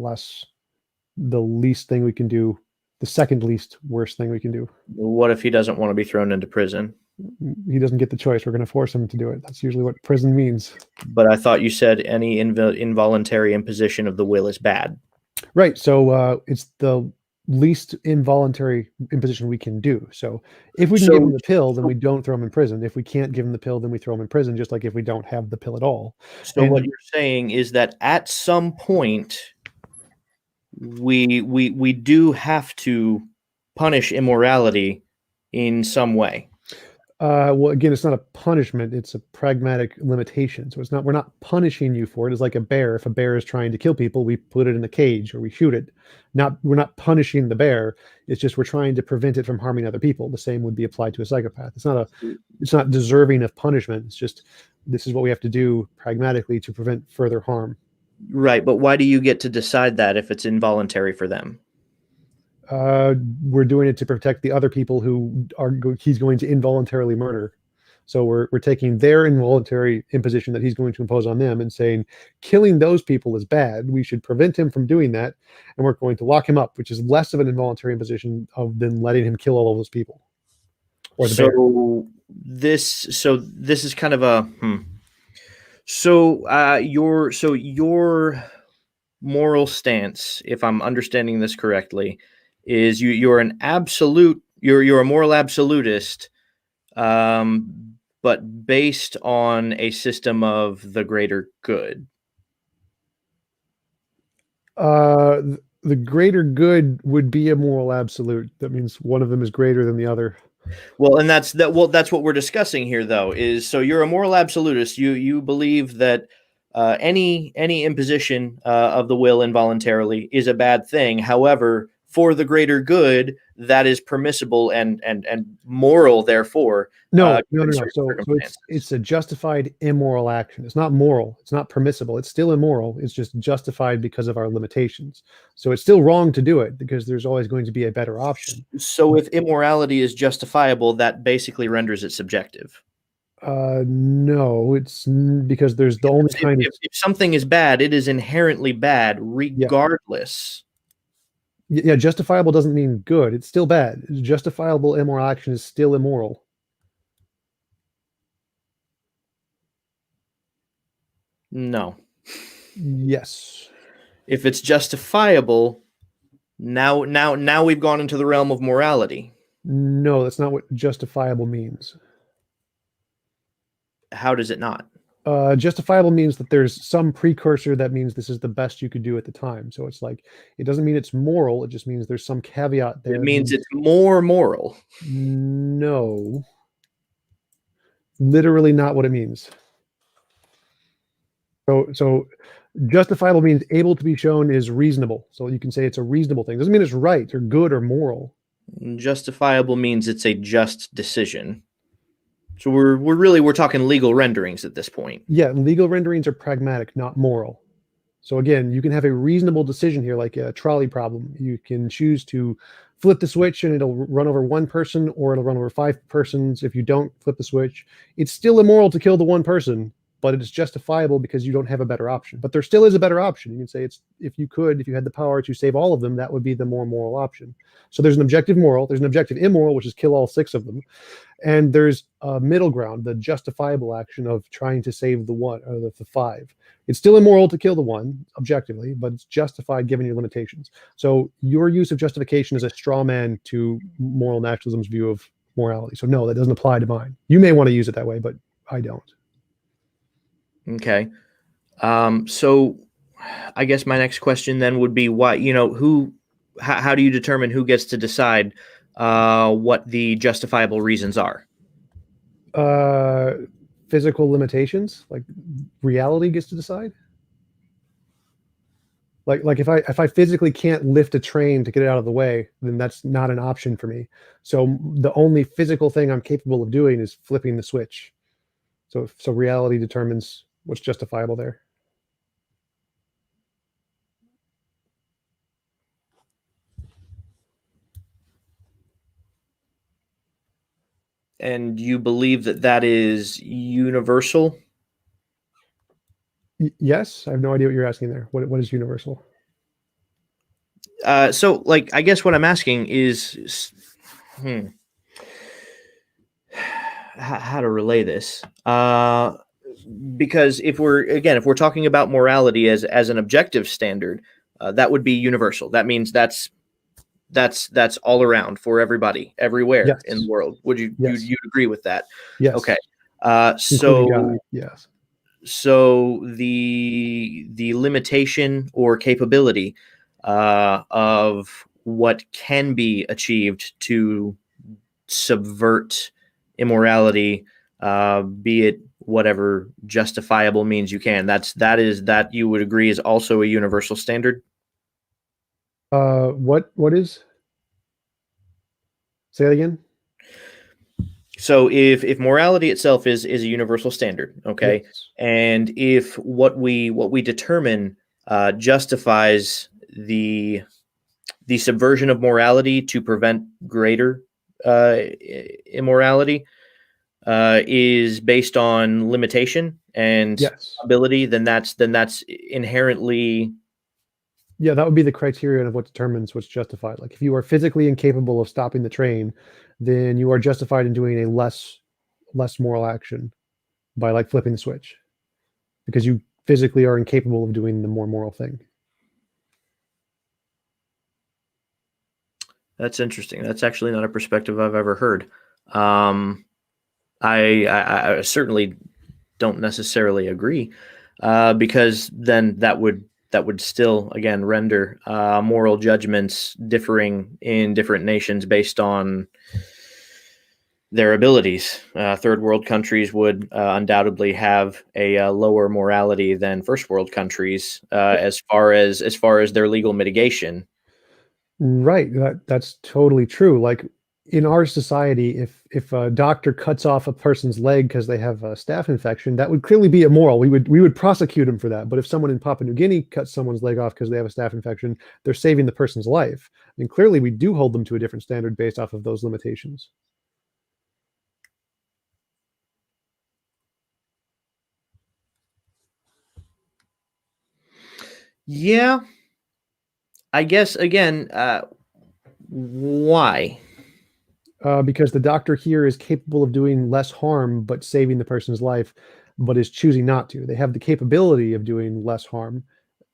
least thing we can do, the second least worst thing we can do. What if he doesn't want to be thrown into prison? He doesn't get the choice. We're going to force him to do it. That's usually what prison means. But I thought you said any involuntary imposition of the will is bad. Right. So it's the least involuntary imposition we can do. So if we can give him the pill, then we don't throw him in prison. If we can't give him the pill, then we throw him in prison, just like if we don't have the pill at all. So what you're saying is that at some point we do have to punish immorality in some way. Well, again, it's not a punishment; it's a pragmatic limitation. So we're not punishing you for it. It's like a bear. If a bear is trying to kill people, we put it in a cage or we shoot it. We're not punishing the bear. It's just we're trying to prevent it from harming other people. The same would be applied to a psychopath. It's not deserving of punishment. It's just this is what we have to do pragmatically to prevent further harm. Right, but why do you get to decide that if it's involuntary for them? We're doing it to protect the other people who he's going to involuntarily murder. So we're taking their involuntary imposition that he's going to impose on them and saying, killing those people is bad. We should prevent him from doing that, and we're going to lock him up, which is less of an involuntary imposition than letting him kill all of those people. Or the bear. This is kind of a your moral stance, if I'm understanding this correctly, is you're an absolute, you're a moral absolutist, but based on a system of the greater good. The greater good would be a moral absolute. That means one of them is greater than the other. Well, and that's what we're discussing here, though, is so you're a moral absolutist. You believe that any imposition of the will involuntarily is a bad thing. However, for the greater good, that is permissible and moral. Therefore, no. So it's a justified immoral action. It's not moral. It's not permissible. It's still immoral. It's just justified because of our limitations. So it's still wrong to do it because there's always going to be a better option. So if immorality is justifiable, that basically renders it subjective. No, it's because there's the only kind of if something is bad, it is inherently bad, regardless. Yeah, justifiable doesn't mean good. It's still bad. Justifiable immoral action is still immoral. No. Yes. If it's justifiable, now we've gone into the realm of morality. No, that's not what justifiable means. How does it not? Justifiable means that there's some precursor that means this is the best you could do at the time. So it's like, it doesn't mean it's moral. It just means there's some caveat there. It means it's more moral. No. Literally not what it means. So justifiable means able to be shown is reasonable. So you can say it's a reasonable thing. It doesn't mean it's right or good or moral. Justifiable means it's a just decision. So we're talking legal renderings at this point. Yeah, legal renderings are pragmatic, not moral. So again, you can have a reasonable decision here, like a trolley problem. You can choose to flip the switch and it'll run over one person, or it'll run over 5 persons if you don't flip the switch. It's still immoral to kill the one person, but it's justifiable because you don't have a better option. But there still is a better option. You can say if you had the power to save all of them, that would be the more moral option. So there's an objective moral, there's an objective immoral, which is kill all 6 of them. And there's a middle ground, the justifiable action of trying to save the one or the 5. It's still immoral to kill the one objectively, but it's justified given your limitations. So your use of justification is a straw man to moral naturalism's view of morality. So no, that doesn't apply to mine. You may want to use it that way, but I don't. Okay. So I guess my next question then would be why, how do you determine who gets to decide what the justifiable reasons are? Physical limitations, like reality gets to decide. Like if I physically can't lift a train to get it out of the way, then that's not an option for me. So the only physical thing I'm capable of doing is flipping the switch. So reality determines what's justifiable there. And you believe that is universal? Yes, I have no idea what you're asking there. What is universal? So, like, I guess what I'm asking is, how to relay this? Because if we're talking about morality as an objective standard, that would be universal. That means that's all around for everybody, everywhere in the world. Would you'd agree with that? Yes. Okay. Yes. So the limitation or capability of what can be achieved to subvert immorality, be it whatever justifiable means you can, that you would agree is also a universal standard? What is? Say that again. So if morality itself is a universal standard, okay, yes. And if what we determine justifies the subversion of morality to prevent greater immorality, is based on limitation and Yes. ability, then that's inherently. Yeah, that would be the criterion of what determines what's justified. Like if you are physically incapable of stopping the train, then you are justified in doing a less moral action by like flipping the switch, because you physically are incapable of doing the more moral thing. That's interesting. That's actually not a perspective I've ever heard. I certainly don't necessarily agree, because then that would still again render moral judgments differing in different nations based on their abilities. Third world countries would undoubtedly have a lower morality than first world countries as far as their legal mitigation. Right. That's totally true. Like in our society, if a doctor cuts off a person's leg because they have a staph infection, that would clearly be immoral. We would prosecute them for that. But if someone in Papua New Guinea cuts someone's leg off because they have a staph infection, they're saving the person's life. I mean, clearly we do hold them to a different standard based off of those limitations. Yeah, I guess again, why? Because the doctor here is capable of doing less harm but saving the person's life, but is choosing not to. They have the capability of doing less harm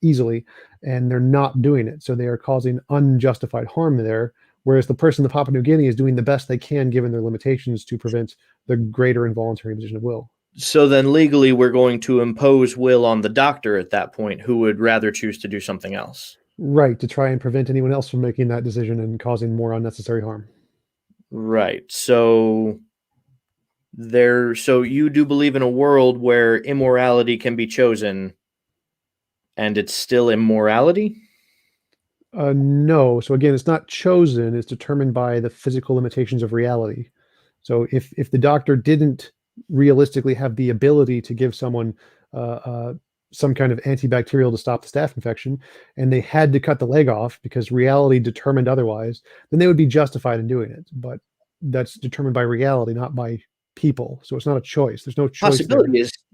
easily, and they're not doing it. So they are causing unjustified harm there, whereas the person in Papua New Guinea is doing the best they can given their limitations to prevent the greater involuntary imposition of will. So then legally we're going to impose will on the doctor at that point, who would rather choose to do something else. Right, to try and prevent anyone else from making that decision and causing more unnecessary harm. Right. So you do believe in a world where immorality can be chosen and it's still immorality? No. So again, it's not chosen, it's determined by the physical limitations of reality. So if the doctor didn't realistically have the ability to give someone some kind of antibacterial to stop the staph infection, and they had to cut the leg off because reality determined otherwise, then they would be justified in doing it. But that's determined by reality, not by people. So it's not a choice. There's no choice.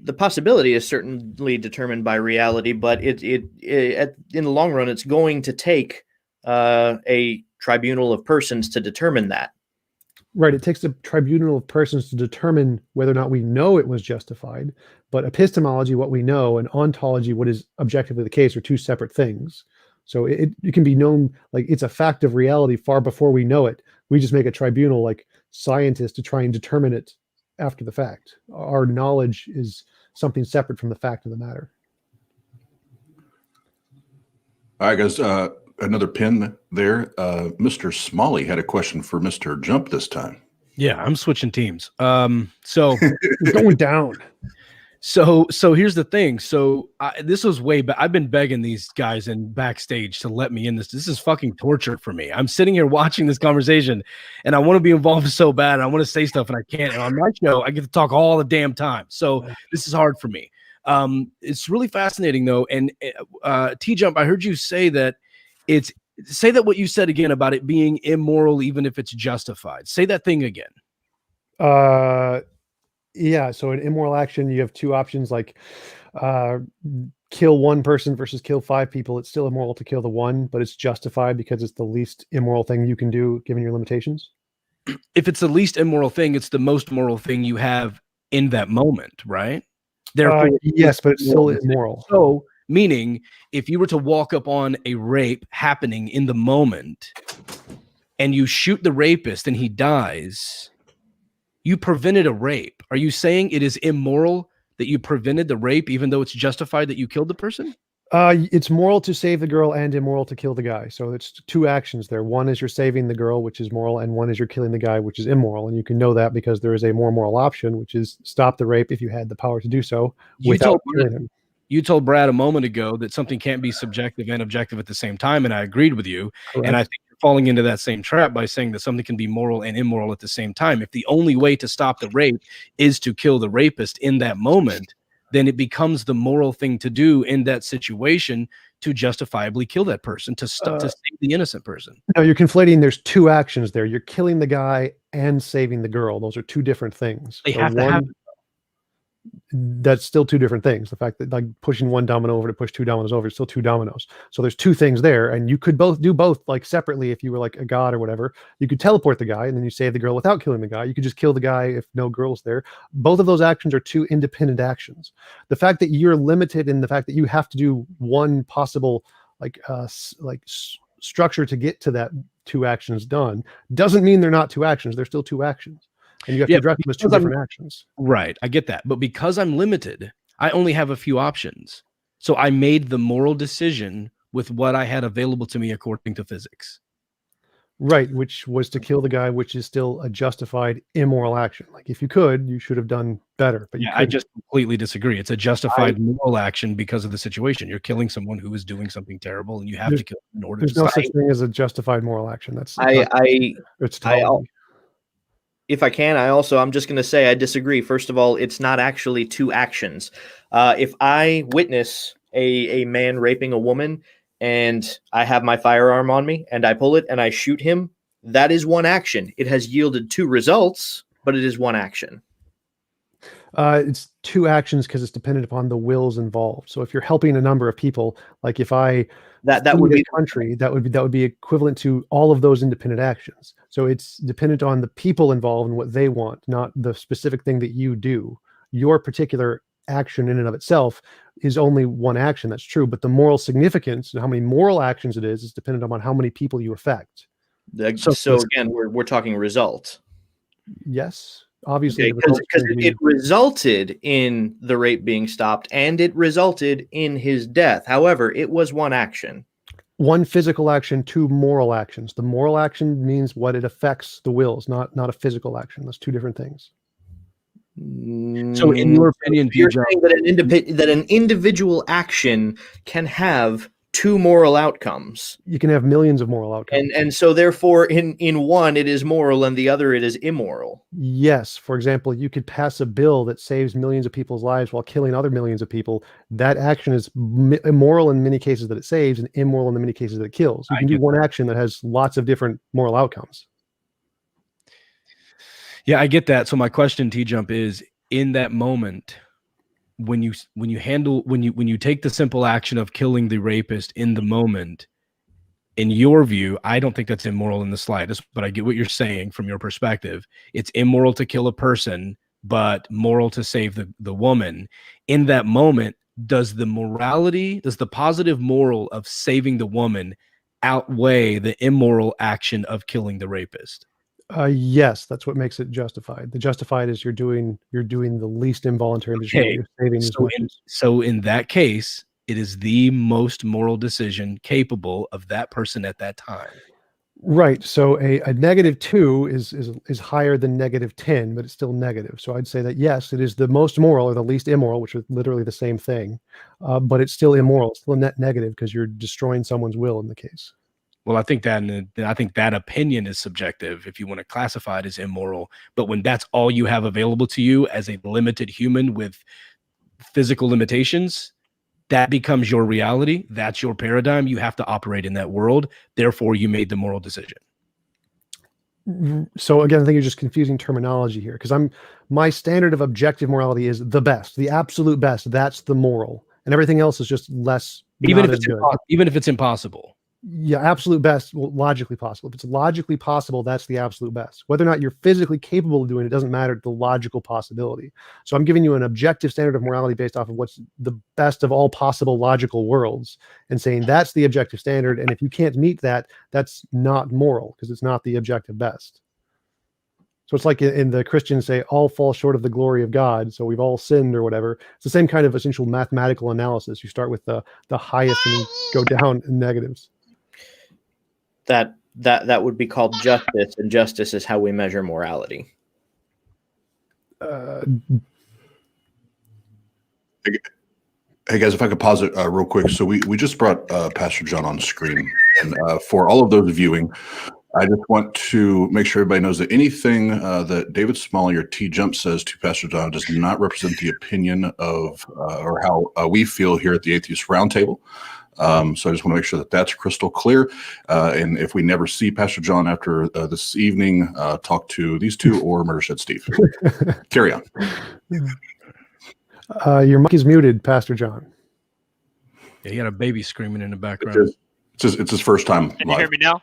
The possibility is certainly determined by reality, but in the long run, it's going to take a tribunal of persons to determine that. Right. It takes a tribunal of persons to determine whether or not we know it was justified. But epistemology, what we know, and ontology, what is objectively the case, are two separate things. So it can be known, like it's a fact of reality far before we know it. We just make a tribunal like scientists to try and determine it after the fact. Our knowledge is something separate from the fact of the matter. All right, guys. Another pin there. Mr. Smalley had a question for Mr. Jump this time. Yeah, I'm switching teams. So We're going down. So here's the thing. So this was way back. I've been begging these guys in backstage to let me in this. This is fucking torture for me. I'm sitting here watching this conversation, and I want to be involved so bad. And I want to say stuff, and I can't. And on my show, I get to talk all the damn time. So this is hard for me. It's really fascinating though. And Tjump, I heard you say that say that what you said again about it being immoral, even if it's justified. Say that thing again. Yeah, so in immoral action, you have two options, like kill one person versus kill 5 people. It's still immoral to kill the one, but it's justified because it's the least immoral thing you can do given your limitations. If it's the least immoral thing, it's the most moral thing you have in that moment, right? Therefore, yes, but it's still immoral. So, meaning, if you were to walk up on a rape happening in the moment and you shoot the rapist and he dies, you prevented a rape. Are you saying it is immoral that you prevented the rape, even though it's justified that you killed the person? It's moral to save the girl and immoral to kill the guy. So it's two actions there. One is you're saving the girl, which is moral, and one is you're killing the guy, which is immoral. And you can know that because there is a more moral option, which is stop the rape if you had the power to do so without killing him. You told Brad a moment ago that something can't be subjective and objective at the same time, and I agreed with you. Correct. And I think you're falling into that same trap by saying that something can be moral and immoral at the same time. If the only way to stop the rape is to kill the rapist in that moment, then it becomes the moral thing to do in that situation to justifiably kill that person to save the innocent person. No, you're conflating. There's two actions there. You're killing the guy and saving the girl. Those are two different things. They So have to have. That's still two different things. The fact that like pushing one domino over to push two dominoes over is still two dominoes. So there's two things there, and you could both do both like separately. If you were like a god or whatever, you could teleport the guy and then you save the girl without killing the guy. You could just kill the guy if no girl's there. Both of those actions are two independent actions. The fact that you're limited in the fact that you have to do one possible structure to get to that two actions done doesn't mean they're not two actions. They're still two actions. And you have to address them as two different actions. Right. I get that. But because I'm limited, I only have a few options. So I made the moral decision with what I had available to me according to physics. Right, which was to kill the guy, which is still a justified immoral action. Like if you could, you should have done better. But I just completely disagree. It's a justified moral action because of the situation. You're killing someone who is doing something terrible, and you have to kill them in order to. There's no such thing as a justified moral action. That's if I can, I'm just going to say I disagree. First of all, it's not actually two actions. If I witness a man raping a woman and I have my firearm on me and I pull it and I shoot him, that is one action. It has yielded two results, but it is one action. It's two actions because it's dependent upon the wills involved. So if you're helping a number of people, like if I that would be country, that would be equivalent to all of those independent actions. So it's dependent on the people involved and what they want, not the specific thing that you do. Your particular action in and of itself is only one action. That's true, but the moral significance and how many moral actions it is dependent upon how many people you affect. So again, we're talking result. Yes. Obviously, because it resulted in the rape being stopped and it resulted in his death. However, it was one action. One physical action, two moral actions. The moral action means what it affects the wills, not a physical action. That's two different things. So in your opinion, you're saying that an individual action can have two moral outcomes. You can have millions of moral outcomes. And so therefore in one it is moral and the other it is immoral. Yes. For example, you could pass a bill that saves millions of people's lives while killing other millions of people. That action is immoral in many cases that it saves and immoral in the many cases that it kills. You can do one action that has lots of different moral outcomes. Yeah, I get that. So my question, Tjump, is in that moment, when you take the simple action of killing the rapist in the moment, in your view, I don't think that's immoral in the slightest, but I get what you're saying from your perspective. It's immoral to kill a person, but moral to save the woman. In that moment, does the positive moral of saving the woman outweigh the immoral action of killing the rapist? Yes, that's what makes it justified. The justified is you're doing the least involuntary. Okay. So in that case, it is the most moral decision capable of that person at that time. Right. So a -2 is higher than -10, but it's still negative. So I'd say that yes, it is the most moral or the least immoral, which are literally the same thing. But it's still immoral. It's still a net negative because you're destroying someone's will in the case. Well, I think that opinion is subjective if you want to classify it as immoral. But when that's all you have available to you as a limited human with physical limitations, that becomes your reality. That's your paradigm. You have to operate in that world. Therefore, you made the moral decision. So again, I think you're just confusing terminology here because my standard of objective morality is the best, the absolute best. That's the moral, and everything else is just less. Even if it's impossible. Yeah, absolute best, well, logically possible. If it's logically possible, that's the absolute best. Whether or not you're physically capable of doing it doesn't matter, the logical possibility. So I'm giving you an objective standard of morality based off of what's the best of all possible logical worlds and saying that's the objective standard. And if you can't meet that, that's not moral because it's not the objective best. So it's like in the Christians say, all fall short of the glory of God. So we've all sinned or whatever. It's the same kind of essential mathematical analysis. You start with the highest and go down in negatives. That would be called justice, and justice is how we measure morality. Hey guys, if I could pause it real quick. So we just brought Pastor John on screen, and for all of those viewing, I just want to make sure everybody knows that anything that David Smalley or Tjump says to Pastor John does not represent the opinion of or how we feel here at the Atheist Roundtable. So I just want to make sure that that's crystal clear. And if we never see Pastor John after this evening, talk to these two or Murder Shed Steve. Carry on. Your mic is muted, Pastor John. Yeah, you got a baby screaming in the background. It's his first time Can live. you hear me now?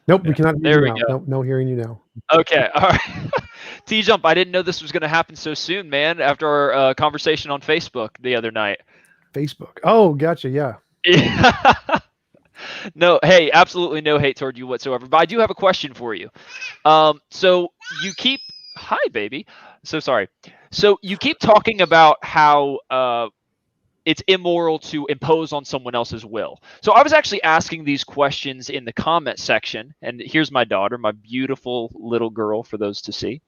Nope, we cannot hear There you we now. go. Nope, no hearing you now. Okay, all right. Tjump, I didn't know this was going to happen so soon, man, after our conversation on Facebook the other night. Facebook. Oh, gotcha. Yeah. No, hey, absolutely no hate toward you whatsoever. But I do have a question for you. So you keep, hi, baby. So sorry. So you keep talking about how it's immoral to impose on someone else's will. So I was actually asking these questions in the comment section, and here's my daughter, my beautiful little girl, for those to see.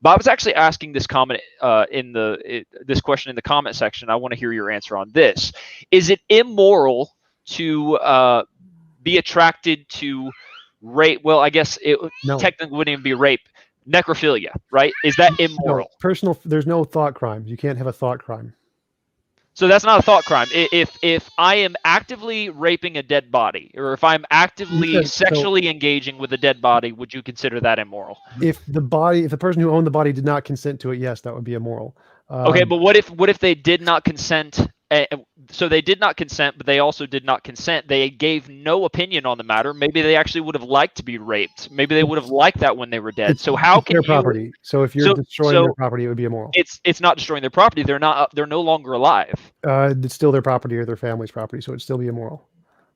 But I was actually asking this comment this question in the comment section. I want to hear your answer on this. Is it immoral to be attracted to rape? Well, I guess it technically wouldn't even be rape. Necrophilia, right? Is that immoral? No, personal. There's no thought crimes. You can't have a thought crime. So that's not a thought crime. If I am actively raping a dead body, or if I'm actively sexually engaging with a dead body, would you consider that immoral? If the person who owned the body did not consent to it, yes, that would be immoral. Okay, but what if they did not consent? So they did not consent, but they also did not consent. They gave no opinion on the matter. Maybe they actually would have liked to be raped. Maybe they would have liked that when they were dead. So how can their property? So if you're destroying their property, it would be immoral. It's not destroying their property. They're no longer alive. It's still their property or their family's property, so it'd still be immoral.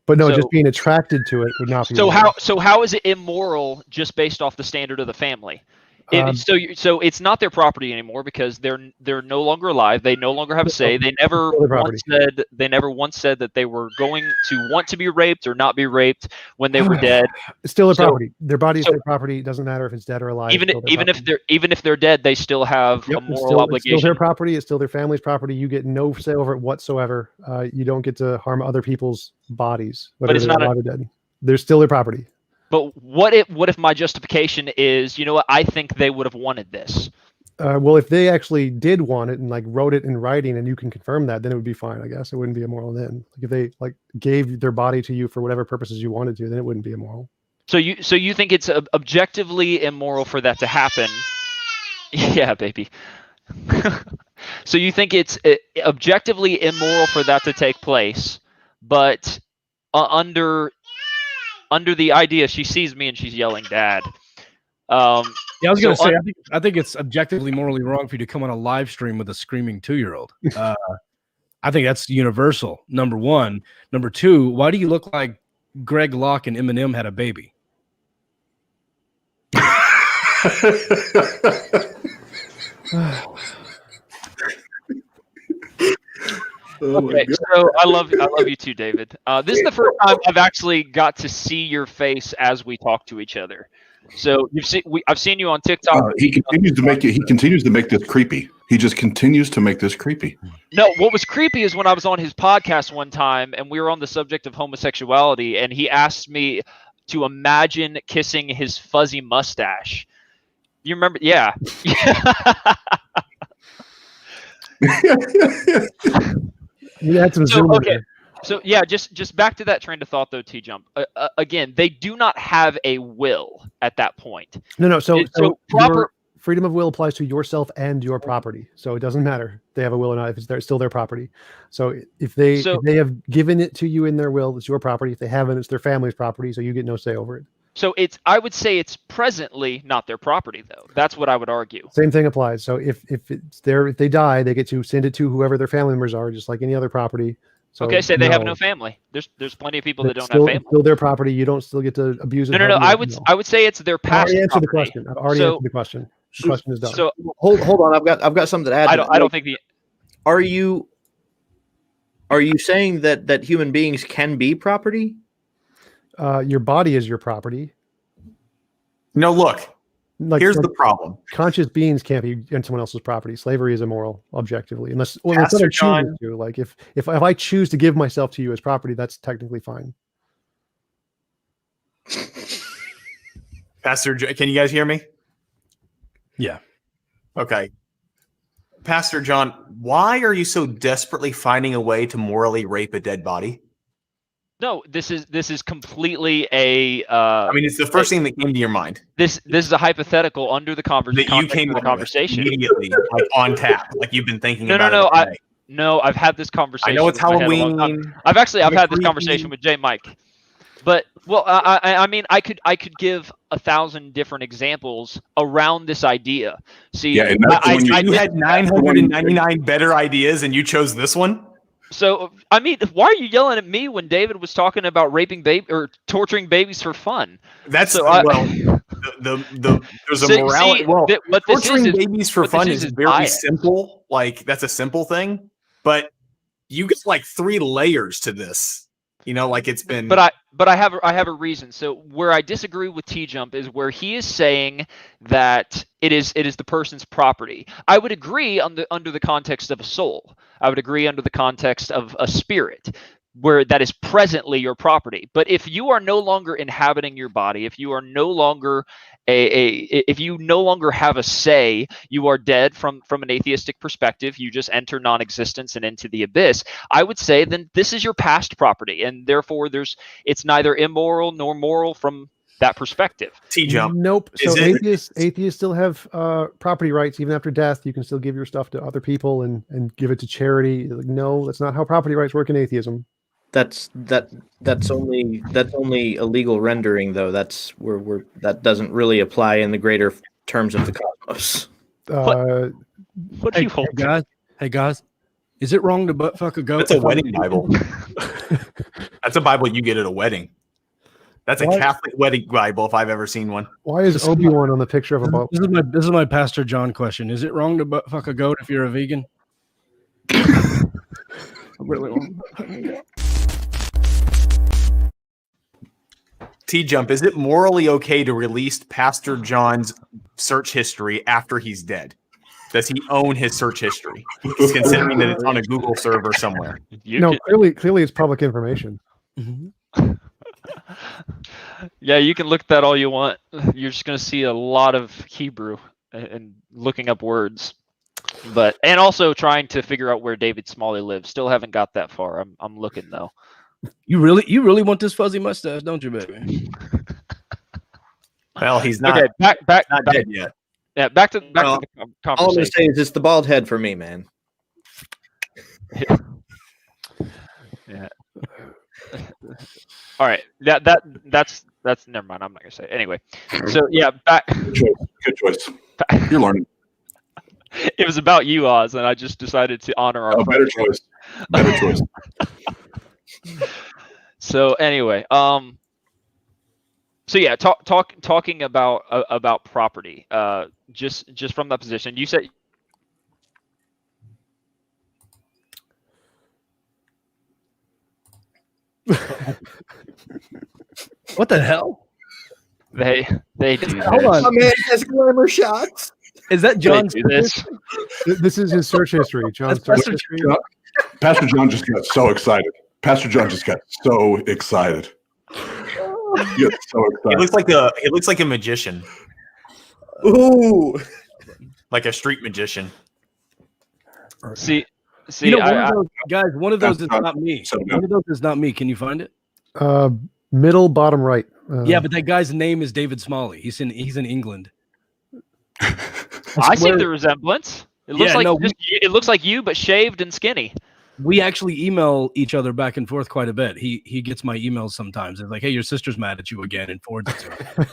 But no, just being attracted to it would not be. So how is it immoral just based off the standard of the family? So it's not their property anymore because they're no longer alive. They no longer have a say. They never once said that they were going to want to be raped or not be raped when they were dead. It's still their property. Their body is their property. It doesn't matter if it's dead or alive. Even if they're dead, they still have a moral obligation. It's still their property. It's still their family's property. You get no say over it whatsoever. You don't get to harm other people's bodies, whether they're alive or dead. They're still their property. But what if my justification is, you know what, I think they would have wanted this? Well, if they actually did want it and like wrote it in writing and you can confirm that, then it would be fine, I guess. It wouldn't be immoral then. Like if they like gave their body to you for whatever purposes you wanted to, then it wouldn't be immoral. So you think it's objectively immoral for that to happen? Yeah, baby. So you think it's objectively immoral for that to take place, but under the idea, she sees me and she's yelling, "Dad." Yeah, I was going to say, I think it's objectively morally wrong for you to come on a live stream with a screaming 2-year-old. I think that's universal. Number one. Number two, why do you look like Greg Locke and Eminem had a baby? Okay, so I love you too, David. This is the first time I've actually got to see your face as we talk to each other. So I've seen you on TikTok. He continues to make this creepy. He just continues to make this creepy. No, what was creepy is when I was on his podcast one time and we were on the subject of homosexuality, and he asked me to imagine kissing his fuzzy mustache. You remember? Yeah. You had some zoom in there. So yeah, just back to that train of thought though, Tjump. Again, they do not have a will at that point. No. So proper freedom of will applies to yourself and your property. So it doesn't matter if they have a will or not. If it's still their property. So if they have given it to you in their will, it's your property. If they haven't, it's their family's property. So you get no say over it. So I would say it's presently not their property though. That's what I would argue. Same thing applies. So if they die, they get to send it to whoever their family members are, just like any other property. So, okay, say they have no family. There's plenty of people that don't have family. Still their property. You don't still get to abuse it. No. I would say it's their past. I've answered the question. I've already answered the question. The question is done. So hold on. I've got something to add. I don't think the. Are you saying that human beings can be property? Your body is your property. No, look. Here's the problem. Conscious beings can't be in someone else's property. Slavery is immoral, objectively, unless Pastor John, to. Like if I choose to give myself to you as property, that's technically fine. Pastor, can you guys hear me? Yeah. Okay. Pastor John, why are you so desperately finding a way to morally rape a dead body? No, this is completely a. I mean, it's the first thing that came to your mind This is a hypothetical under the that you came to the up with conversation. immediately, like on tap, like you've been thinking No, about no, it. no. all day. No, I've had this conversation. I know it's in my head a long time. Halloween. I've had this Creepy. conversation with J Mike, but well, I mean, I could give 1,000 different examples around this idea. See, Yeah, and that's the one You had 999 better ideas, and you chose this one. So I mean, why are you yelling at me when David was talking about raping baby or torturing babies for fun? That's So there's a See- morality. see, Well, what this torturing is babies for what fun this is is very bias. simple. Like that's a simple thing, but you get like 3 layers to this. You know, like it's been. But I have a reason. So where I disagree with Tjump is where he is saying that it is the person's property. I would agree under the context of a soul. I would agree under the context of a spirit, where that is presently your property. But if you are no longer inhabiting your body, if you are no longer if you no longer have a say, you are dead from an atheistic perspective. You just enter non-existence and into the abyss. I would say then this is your past property, and therefore it's neither immoral nor moral from that perspective. T-Jump. Nope. So Is atheists still have property rights even after death. You can still give your stuff to other people and give it to charity. Like, no, that's not how property rights work in atheism. That's only a legal rendering, though. That's where that doesn't really apply in the greater terms of the cosmos. What do you hold? Hey guys, is it wrong to butt fuck a goat? That's a wedding Bible. That's a Bible you get at a wedding. That's a Catholic wedding Bible if I've ever seen one. Why is Obi-Wan on the picture of a boat? This is my Pastor John question. Is it wrong to butt fuck a goat if you're a vegan? T-Jump, is it morally okay to release Pastor John's search history after he's dead? Does he own his search history? Considering that it's on a Google server somewhere. Clearly it's public information. Mm-hmm. Yeah, you can look at that all you want. You're just going to see a lot of Hebrew and looking up words, and also trying to figure out where David Smalley lives. Still haven't got that far. I'm looking though. You really want this fuzzy mustache, don't you, baby? Well, he's not. Okay, back dead yet. Yeah, back to the All I'm conversation. gonna say is it's the bald head for me, man. Yeah. All right. That's never mind. I'm not gonna say it. Anyway. So yeah, back. Good choice. You're learning. It was about you, Oz, and I just decided to honor our. Better choice. Better choice. So anyway, so yeah, talking about property, just from that position, you said. What the hell? They do. Hold on. My man has glamour shots. Is that John's? They do this. This is his search history. John's search history. Pastor John just got so excited. Pastor John just got so excited. He gets so excited. He looks like a magician, Ooh. like a street magician. See, You know, one of those is not me. So One of those is not me. Can you find it? Middle bottom right. Yeah, but that guy's name is David Smalley. He's in England. I see the resemblance. It looks it looks like you, but shaved and skinny. We actually email each other back and forth quite a bit. He gets my emails sometimes. It's like, hey, your sister's mad at you again, and forwards it to her.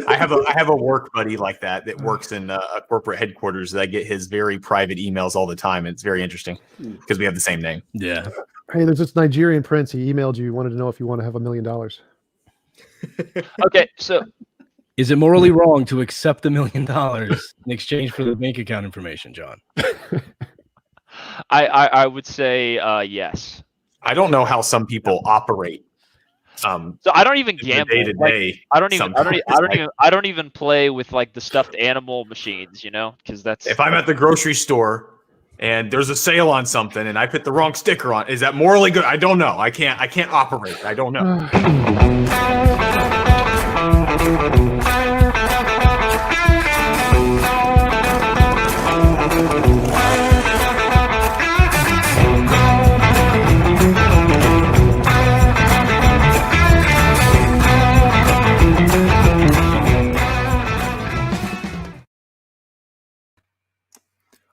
I have a work buddy like that works in a corporate headquarters that I get his very private emails all the time. And it's very interesting because we have the same name. Yeah. Hey, there's this Nigerian prince. He emailed you. Wanted to know if you want to have $1 million. Okay, so is it morally wrong to accept $1 million in exchange for the bank account information, John? I would say yes. I don't know how some people operate. So I don't even gamble. Day to day. I don't even play with like the stuffed animal machines, you know, because that's. If I'm at the grocery store and there's a sale on something and I put the wrong sticker on, is that morally good? I don't know. I can't operate. I don't know.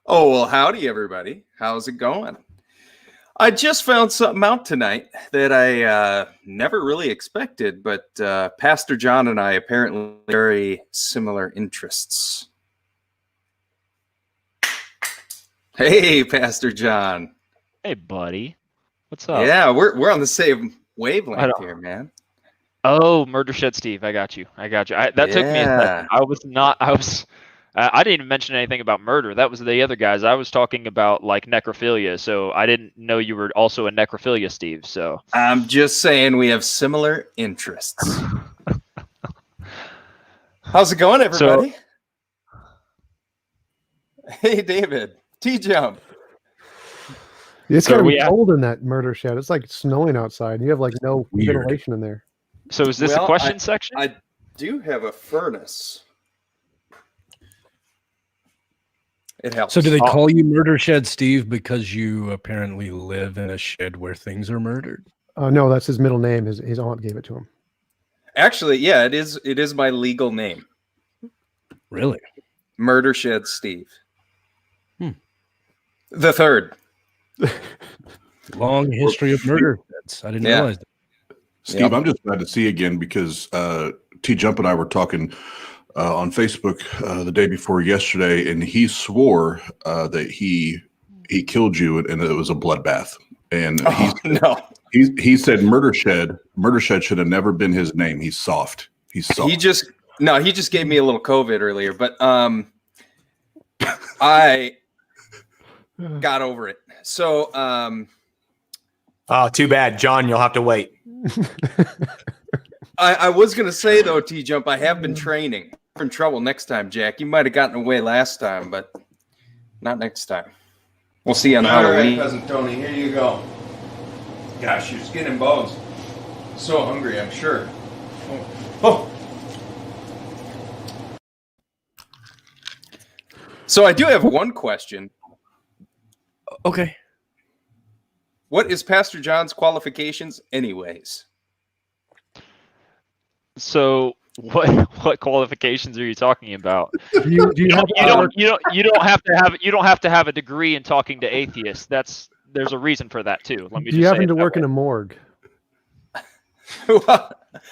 Oh, well, howdy, everybody. How's it going? I just found something out tonight that I never really expected, but Pastor John and I apparently have very similar interests. Hey, Pastor John. Hey, buddy. What's up? Yeah, we're on the same wavelength here, man. Oh, Murder Shed Steve. I got you. That took me a second. I didn't even mention anything about murder. That was the other guys. I was talking about like necrophilia. So I didn't know you were also a necrophilia, Steve. So I'm just saying we have similar interests. How's it going, everybody? Hey, David. Tjump. It's gotta be cold in that murder shed. It's like snowing outside. And you have like no ventilation in there. So is this a question section? I do have a furnace. It helps. So do they call you Murder Shed Steve because you apparently live in a shed where things are murdered? No, that's his middle name. His aunt gave it to him. Actually, yeah, it is my legal name. Really? Murder Shed Steve. The third. Long history of murder sheds. I didn't realize that. Steve, I'm just glad to see you again because Tjump and I were talking on Facebook the day before yesterday, and he swore that he killed you and it was a bloodbath. And he said Murder Shed should have never been his name. He's soft. He's soft. He just gave me a little COVID earlier, but I got over it. So oh, too bad, John. You'll have to wait. I was gonna say though, Tjump, I have been training. For trouble next time, Jack. You might have gotten away last time, but not next time. We'll see on Halloween. All right, Cousin Tony, here you go. Gosh, your skin and bones. So hungry, I'm sure. Oh. So I do have one question. Okay. What is Pastor John's qualifications, anyways? So what qualifications are you talking about? You don't have to have a degree in talking to atheists. There's a reason for that too. Let me. Do you happen to work in a morgue? Well,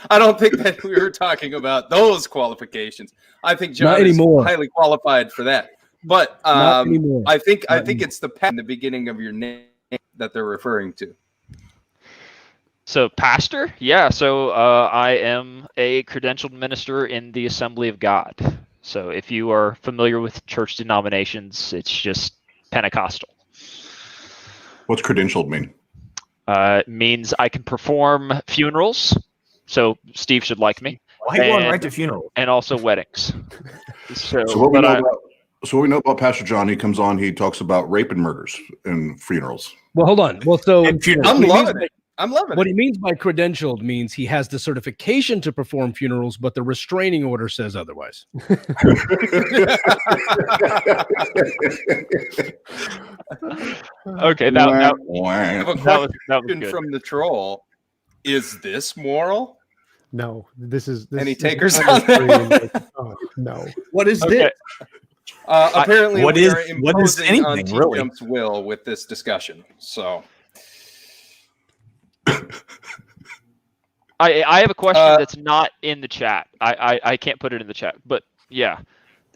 I don't think that we were talking about those qualifications. I think John is highly qualified for that. But I think it's the pen in the beginning of your name that they're referring to. So, pastor? Yeah, so I am a credentialed minister in the Assembly of God. So, if you are familiar with church denominations, it's just Pentecostal. What's credentialed mean? It means I can perform funerals. So, Steve should like me. Why are you going right to funerals? And also weddings. So what we know about Pastor John, he comes on, he talks about rape and murders and funerals. Well, hold on. Well, so I'm loving it. What he means by credentialed means he has the certification to perform funerals, but the restraining order says otherwise. Okay, that was good. From the troll. Is this moral? No, this is any takers on that? No. What is this? Apparently, what we are is imposing on anything really? Tjump's will with this discussion. So. I have a question that's not in the chat. I can't put it in the chat, but yeah.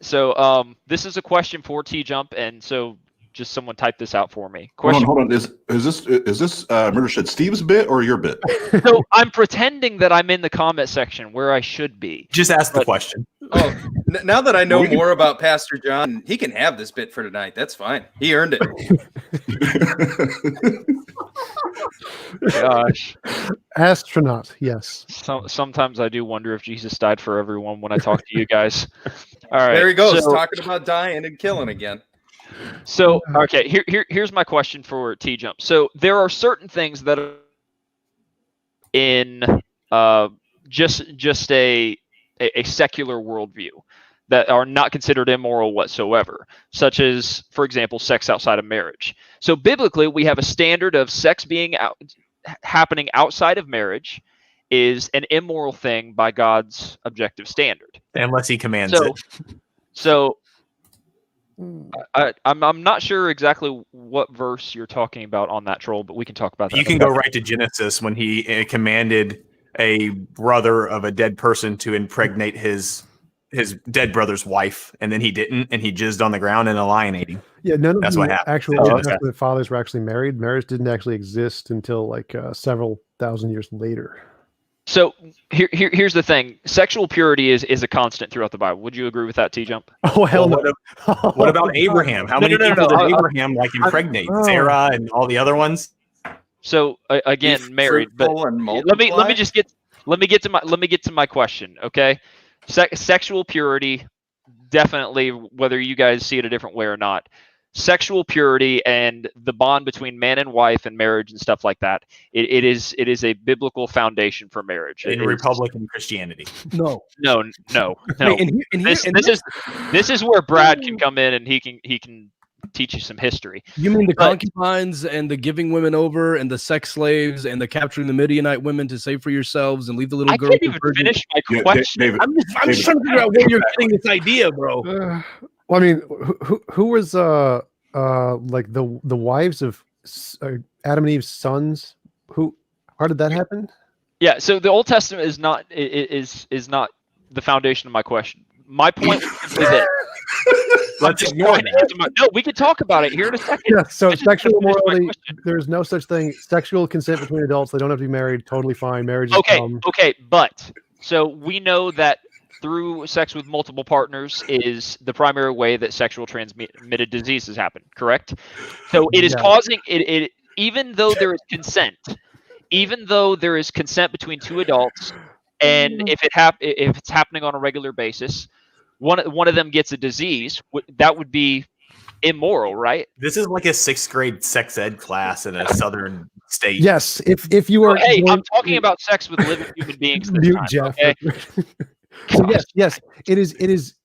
So this is a question for Tjump, and so just someone type this out for me. Question. Hold on. Is this Murder Shed Steve's bit or your bit? So I'm pretending that I'm in the comment section where I should be. Just ask the question. Oh, now that I know more about Pastor John, he can have this bit for tonight. That's fine. He earned it. Gosh. Astronaut, yes. Sometimes I do wonder if Jesus died for everyone when I talk to you guys. All right. There he goes, talking about dying and killing again. So, okay, here's my question for Tjump. So there are certain things that are in just a secular worldview that are not considered immoral whatsoever, such as, for example, sex outside of marriage. So biblically, we have a standard of sex being happening outside of marriage is an immoral thing by God's objective standard. Unless he commands it. So I'm not sure exactly what verse you're talking about on that, Troll, but we can talk about that. You can go right to Genesis when he commanded a brother of a dead person to impregnate his dead brother's wife, and then he didn't, and he jizzed on the ground and a lion ate him. Yeah, none of That's the what happened. actual Oh, Old okay. Testament fathers were actually married. Marriage didn't actually exist until like several thousand years later. So here's the thing: sexual purity is a constant throughout the Bible. Would you agree with that, T-Jump? Oh hell no! What about Abraham? How many people did Abraham impregnate? Sarah and all the other ones. So again, married, but let me get to my question. Okay, sexual purity, definitely, whether you guys see it a different way or not. Sexual purity and the bond between man and wife and marriage and stuff like that. It is a biblical foundation for marriage. In Republican Christianity. No. Wait, This is where Brad can come in and he can teach you some history. You mean the concubines and the giving women over and the sex slaves and the capturing the Midianite women to save for yourselves and leave the little girl? I can't even finish my question. David, I'm just trying to figure out where you're getting this idea, bro. Well, I mean, who was like the wives of Adam and Eve's sons? How did that happen? Yeah, so the Old Testament is not the foundation of my question. My point is that let's ignore that. No, we can talk about it here in a second. Yeah, so sexual immorality, there's no such thing. Sexual consent between adults, they don't have to be married, totally fine. Marriage is okay, but so we know that through sex with multiple partners is the primary way that sexual transmitted diseases happen, correct? So it is causing it even though there is consent, between two adults, and if it's happening on a regular basis, one of them gets a disease, that would be immoral, right? This is like a 6th grade sex ed class in a southern state. Yes, if you are. Hey, I'm talking about sex with living human beings. Mute Jeff. Okay? So yes, it is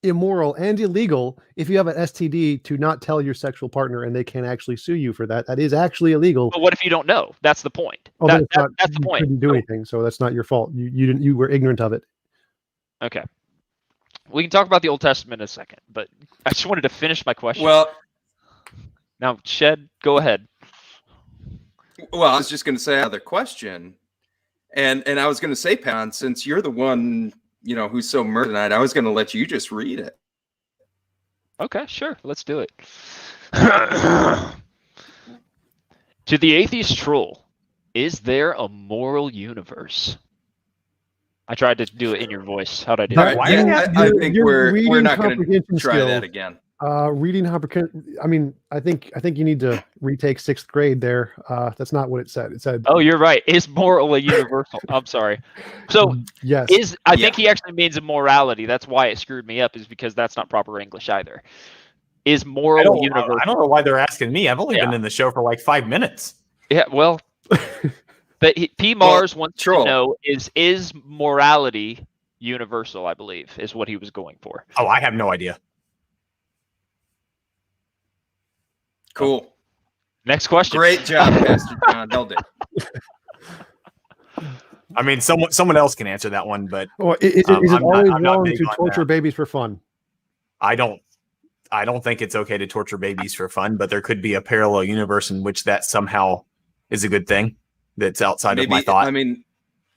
immoral and illegal if you have an STD to not tell your sexual partner, and they can actually sue you for that. That is actually illegal. But what if you don't know? That's the point. Oh, that's the you point. couldn't do anything, so that's not your fault. You were ignorant of it. Okay. We can talk about the Old Testament in a second, but I just wanted to finish my question. Well, now, Shed, go ahead. Well, I was just going to say another question, and I was going to say, Pound, since you're the one who's so murdered tonight, I was going to let you just read it. Okay, sure, let's do it. To the atheist troll, is there a moral universe? I tried to do it in your voice. How'd I do? Right, I think we're not going to try that again. Reading comprehension. I mean, I think you need to retake 6th grade there. That's not what it said. It said. Oh, you're right. Is moral a universal? I'm sorry. So yes, I think he actually means immorality. That's why it screwed me up. Is because that's not proper English either. Is moral universal? I don't know why they're asking me. I've only been in the show for like 5 minutes. Yeah, well, but P. Mars wants to know is morality universal? I believe is what he was going for. Oh, I have no idea. Cool. Next question. Great job, Pastor John. Held it. I mean, someone else can answer that one, but is it always wrong to torture babies for fun? I don't think it's okay to torture babies for fun, but there could be a parallel universe in which that somehow is a good thing that's outside of my thought. I mean,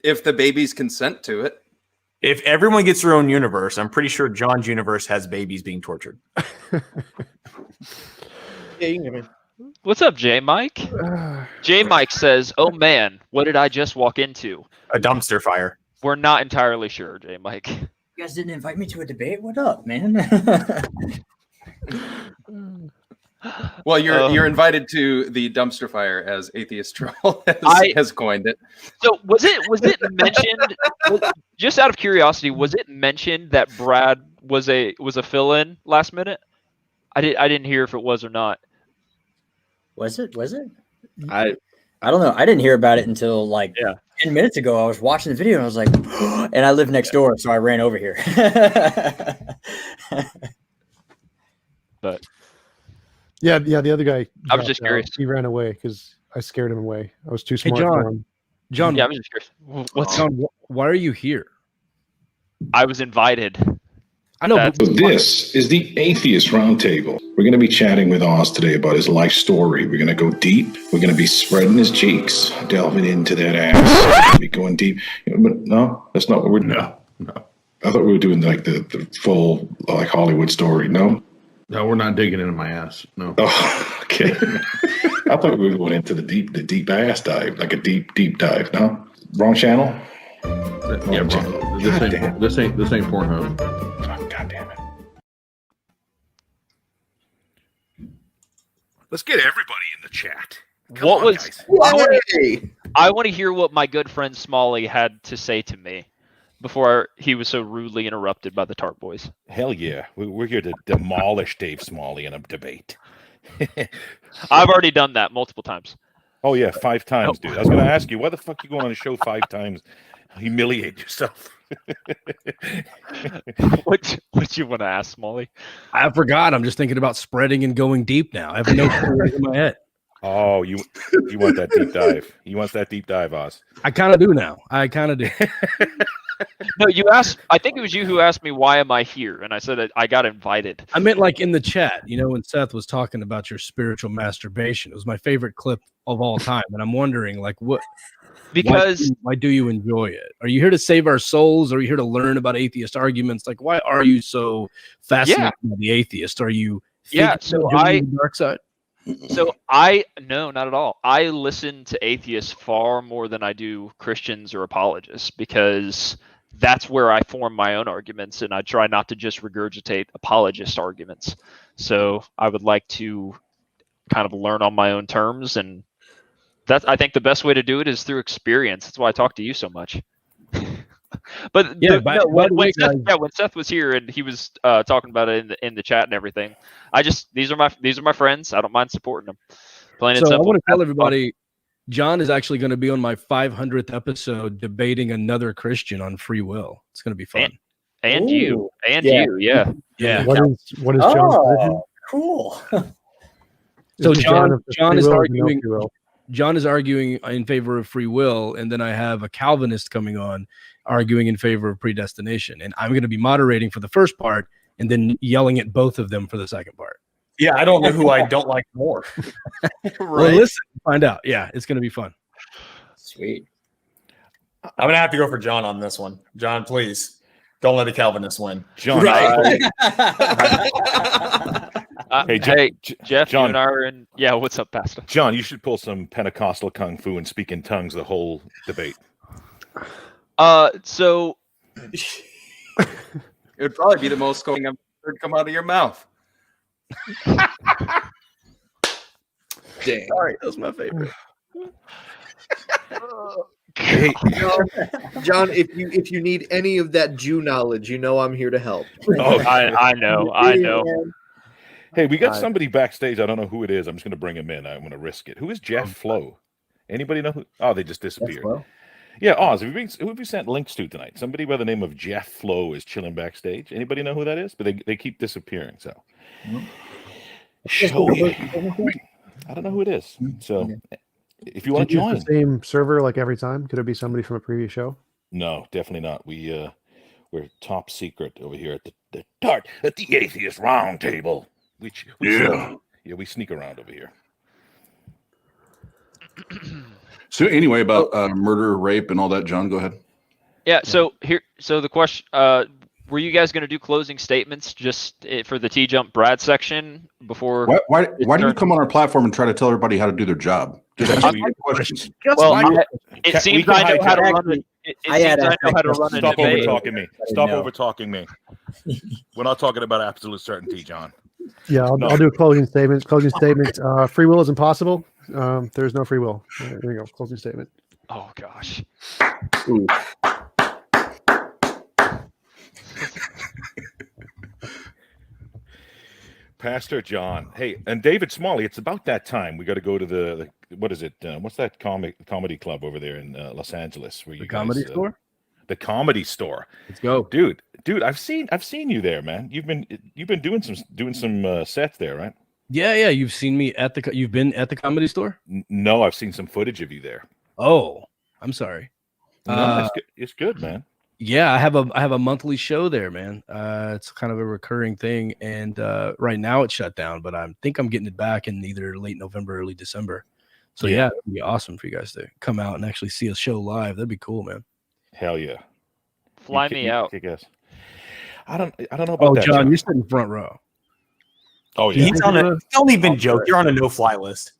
if the babies consent to it. If everyone gets their own universe, I'm pretty sure John's universe has babies being tortured. What's up, J Mike? J Mike says, "Oh man, what did I just walk into? A dumpster fire." We're not entirely sure, J Mike. You guys didn't invite me to a debate. What up, man? Well, you're invited to the dumpster fire, as Atheist Troll has coined it. So was it mentioned? Just out of curiosity, was it mentioned that Brad was a fill-in last minute? I didn't hear if it was or not. Was it? I don't know. I didn't hear about it until 10 minutes ago. I was watching the video and I was like, and I live next door, so I ran over here. But yeah, the other guy. I was just curious. He ran away because I scared him away. I was too smart John. for him. John, yeah, I'm just curious. John, why are you here? I was invited. I know. That's- So this is the Atheist Roundtable. We're going to be chatting with Oz today about his life story. We're going to go deep. We're going to be spreading his cheeks, delving into that ass. Be going deep. But no, that's not what we're doing. No. I thought we were doing like the full like Hollywood story. No? No, we're not digging into my ass. No. Oh, okay. I thought we were going into the deep ass dive, like a deep dive. No? Wrong channel? Yeah, bro. This ain't Pornhub. Oh, God damn it. Let's get everybody in the chat. Come What on, was? guys. I want to hear what my good friend Smalley had to say to me before he was so rudely interrupted by the Tart Boys. Hell yeah. We're here to demolish Dave Smalley in a debate. I've already done that multiple times. Oh, yeah, 5 times, dude. I was going to ask you, why the fuck you going on a show 5 times? Humiliate yourself. What you want to ask, Smalley? I forgot. I'm just thinking about spreading and going deep now. I have no clue in my head. Oh, you want that deep dive. You want that deep dive, Oz. I kind of do now. I kind of do. No, you asked. I think it was you who asked me why am I here, and I said I got invited. I meant like in the chat, when Seth was talking about your spiritual masturbation. It was my favorite clip of all time, and I'm wondering, like, what? Because why do you enjoy it? Are you here to save our souls? Are you here to learn about atheist arguments? Like, why are you so fascinated by the atheist? Are you so the dark side? So no, not at all. I listen to atheists far more than I do Christians or apologists because that's where I form my own arguments, and I try not to just regurgitate apologist arguments. So I would like to kind of learn on my own terms, and I think the best way to do it is through experience. That's why I talk to you so much. But when Seth was here and he was talking about it in the chat and everything, these are my friends. I don't mind supporting them. Plain and So simple. I want to tell everybody, John is actually going to be on my 500th episode debating another Christian on free will. It's going to be fun. And Ooh. you, yeah. What is John's position? Cool. So Is it John of is free will or no arguing. free will? John is arguing in favor of free will, and then I have a Calvinist coming on arguing in favor of predestination. And I'm going to be moderating for the first part and then yelling at both of them for the second part. Yeah, I don't know who I don't like more. Well, listen, find out. Yeah, it's going to be fun. Sweet. I'm gonna have to go for John on this one. John, please don't let the Calvinists win. John, hey, Jeff, John, you and I are in. Yeah, what's up, Pastor? John, you should pull some Pentecostal kung fu and speak in tongues the whole debate. So It would probably be the most going I've heard come out of your mouth. Dang. Sorry, that was my favorite. Hey, John, if you need any of that Jew knowledge, I'm here to help. Oh, I know. Hey, we got somebody backstage. I don't know who it is. I'm just going to bring him in. I'm going to risk it. Who is Jeff Flo? Anybody know who? Oh, they just disappeared. Yeah, Oz, who have you sent links to tonight? Somebody by the name of Jeff Flo is chilling backstage. Anybody know who that is? But they keep disappearing. So, I don't know who it is. So, if you want to join, the same server like every time. Could it be somebody from a previous show? No, definitely not. We're top secret over here at the Atheist Roundtable. We sneak around over here. So anyway, about murder, rape, and all that, John, go ahead. Yeah. So the question: were you guys going to do closing statements just for the Tjump Brad section before? Why do you come on our platform and try to tell everybody how to do their job? Just ask me questions. Well, it seems I know how to run it. It seems I know how to run a Stop debate. over talking me. Stop over talking me. We're not talking about absolute certainty, John. Yeah, I'll do a closing statement. Free will is impossible. There's no free will. There you go. Closing statement. Oh gosh. Ooh. Pastor John. Hey, and David Smalley, it's about that time. We got to go to the what is it? What's that comedy club over there in Los Angeles? Where you Comedy Store? The Comedy Store. Let's go, dude. I've seen you there, man. You've been doing some sets there, right? Yeah. You've been at the Comedy Store? No, I've seen some footage of you there. Oh, I'm sorry. No, it's good, man. Yeah, I have a monthly show there, man. It's kind of a recurring thing, and right now it's shut down, but I think I'm getting it back in either late November, early December. So yeah, it'd be awesome for you guys to come out and actually see a show live. That'd be cool, man. Hell yeah. Fly me out. I don't know about that. John, you're sitting front row. Oh yeah. He's on a don't even joke. You're on a no-fly list.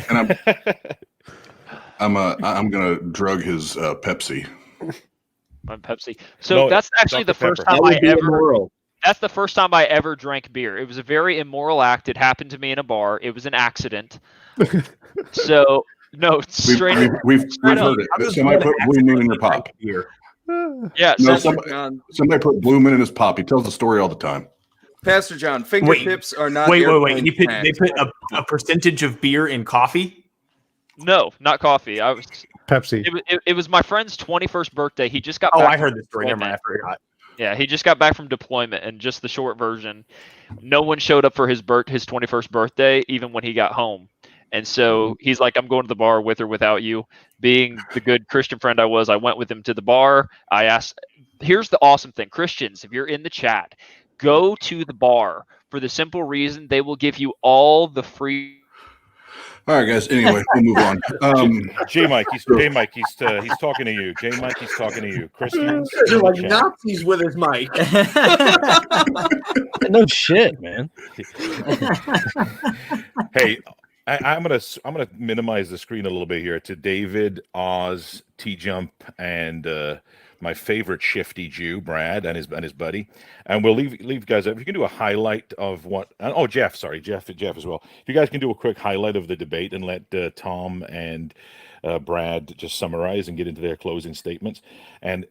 And I'm gonna drug his Pepsi. On Pepsi. So that's actually the first time I ever. That's the first time I ever drank beer. It was a very immoral act. It happened to me in a bar. It was an accident. So no, straight. We've heard it. Somebody put Blue Moon in their pop. Yeah. No, somebody put Blue Moon in his pop. He tells the story all the time. Pastor John, fingertips are not. Wait. They put a percentage of beer in coffee. No, not coffee. I was Pepsi. It was my friend's 21st birthday. He just got. Oh, back I heard this story. Never mind, I forgot. Yeah, he just got back from deployment, and just the short version, no one showed up for his 21st birthday, even when he got home. And so he's like, I'm going to the bar with or without you. Being the good Christian friend I was, I went with him to the bar. I asked, here's the awesome thing. Christians, if you're in the chat, go to the bar for the simple reason they will give you all the free. All right, guys. Anyway, we'll move on. J Mike, he's talking to you. J Mike, he's talking to you. Christians, You're like Nazis with his mic. No shit, man. Hey, I'm gonna minimize the screen a little bit here to David, Oz, Tjump, and my favorite shifty Jew, Brad, and his buddy, and we'll leave guys. If you can do a highlight of what? Oh, Jeff as well. If you guys can do a quick highlight of the debate and let Tom and Brad just summarize and get into their closing statements, and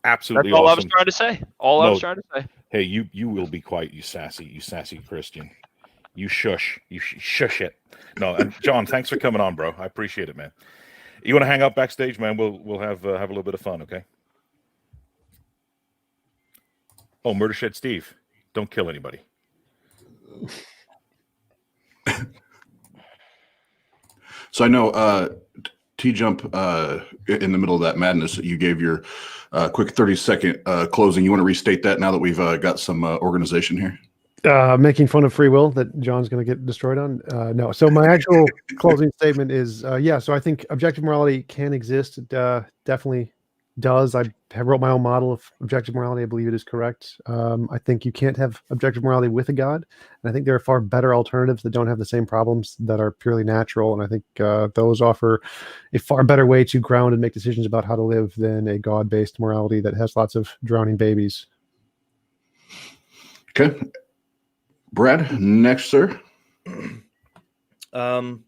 absolutely That's all awesome. I was trying to say. I was trying to say. Hey, you will be quiet, you sassy Christian. You shush it. No, and John, thanks for coming on, bro. I appreciate it, man. You want to hang out backstage, man? We'll have a little bit of fun, okay? Oh, Murder Shed Steve, don't kill anybody. So I know Tjump in the middle of that madness, you gave your quick 30-second closing. You want to restate that now that we've got some organization here? Making fun of free will that John's going to get destroyed on. No. So my actual closing statement is, so I think objective morality can exist. It definitely does. I wrote my own model of objective morality. I believe it is correct. I think you can't have objective morality with a God. And I think there are far better alternatives that don't have the same problems that are purely natural. And I think those offer a far better way to ground and make decisions about how to live than a God-based morality that has lots of drowning babies. Okay. Brad, next, sir. Again,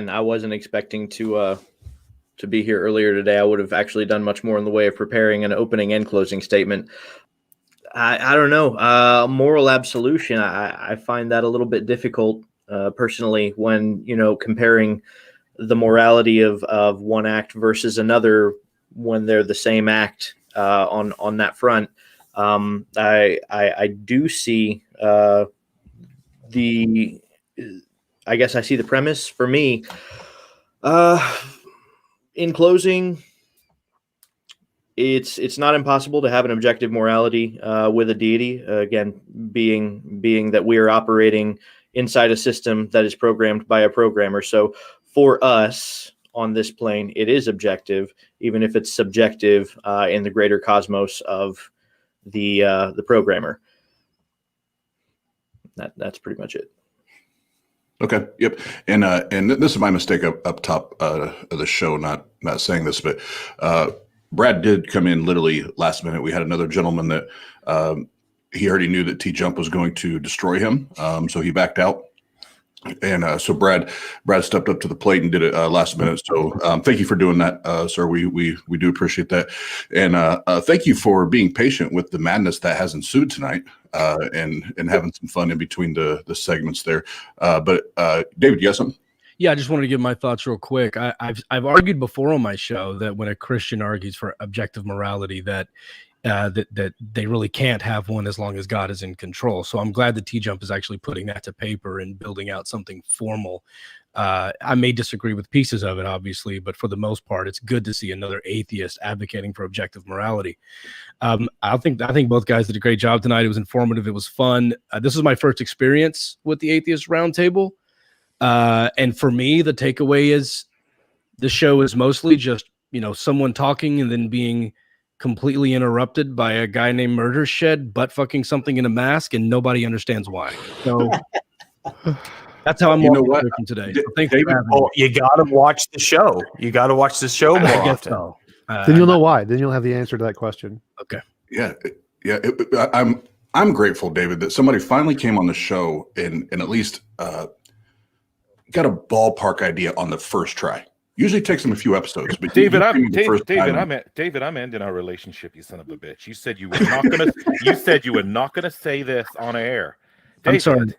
I wasn't expecting to be here earlier today. I would have actually done much more in the way of preparing an opening and closing statement. I don't know. Moral absolution, I find that a little bit difficult personally when, comparing the morality of one act versus another when they're the same act on that front. I do see I guess I see the premise for me. In closing, it's not impossible to have an objective morality with a deity. Again, being that we are operating inside a system that is programmed by a programmer. So for us on this plane, it is objective, even if it's subjective in the greater cosmos of the programmer. That's pretty much it. Okay. Yep. And this is my mistake up top of the show, not saying this, but Brad did come in literally last minute. We had another gentleman that he already knew that Tjump was going to destroy him, so he backed out. And so Brad stepped up to the plate and did it last minute. So thank you for doing that, sir. We do appreciate that. And thank you for being patient with the madness that has ensued tonight and having some fun in between the segments there. But David, you got something? Yeah, I just wanted to give my thoughts real quick. I've argued before on my show that when a Christian argues for objective morality, that they really can't have one as long as God is in control. So I'm glad that Tjump is actually putting that to paper and building out something formal I may disagree with pieces of it, obviously, but for the most part, it's good to see another atheist advocating for objective morality. I think both guys did a great job tonight. It was informative. It was fun. This is my first experience with the Atheist Roundtable. And for me, the takeaway is the show is mostly just, someone talking and then being completely interrupted by a guy named Murder Shed butt fucking something in a mask, and nobody understands why. So that's how I'm walking from today. So thanks for having me. You gotta watch the show. You gotta watch the show more often. So. Then you'll know why. Then you'll have the answer to that question. Okay. Yeah. I'm grateful, David, that somebody finally came on the show and at least got a ballpark idea on the first try. Usually it takes them a few episodes, but David, I'm ending our relationship, you son of a bitch. You said you were not gonna. You said you were not gonna say this on air. David, I'm sorry,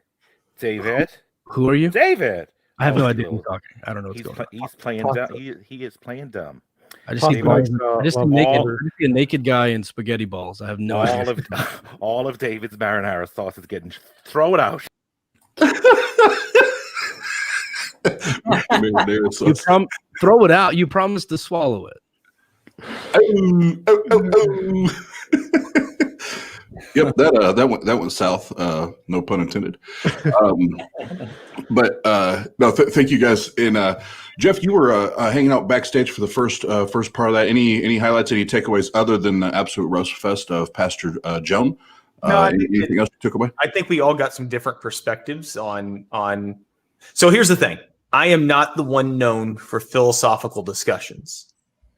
David. Who are you, David? I have no idea who's talking. I don't know what's going on. He's playing dumb. He is playing dumb. I just see a naked guy in spaghetti balls. I have no idea. All of David's marinara sauce is getting thrown out. Throw it out. You promised to swallow it. Yep, that went south. No pun intended. Thank you guys. And Jeff, you were hanging out backstage for the first part of that. Any highlights? Any takeaways other than the absolute roast fest of Pastor Joan? Anything else you took away? I think we all got some different perspectives on. So here's the thing. I am not the one known for philosophical discussions.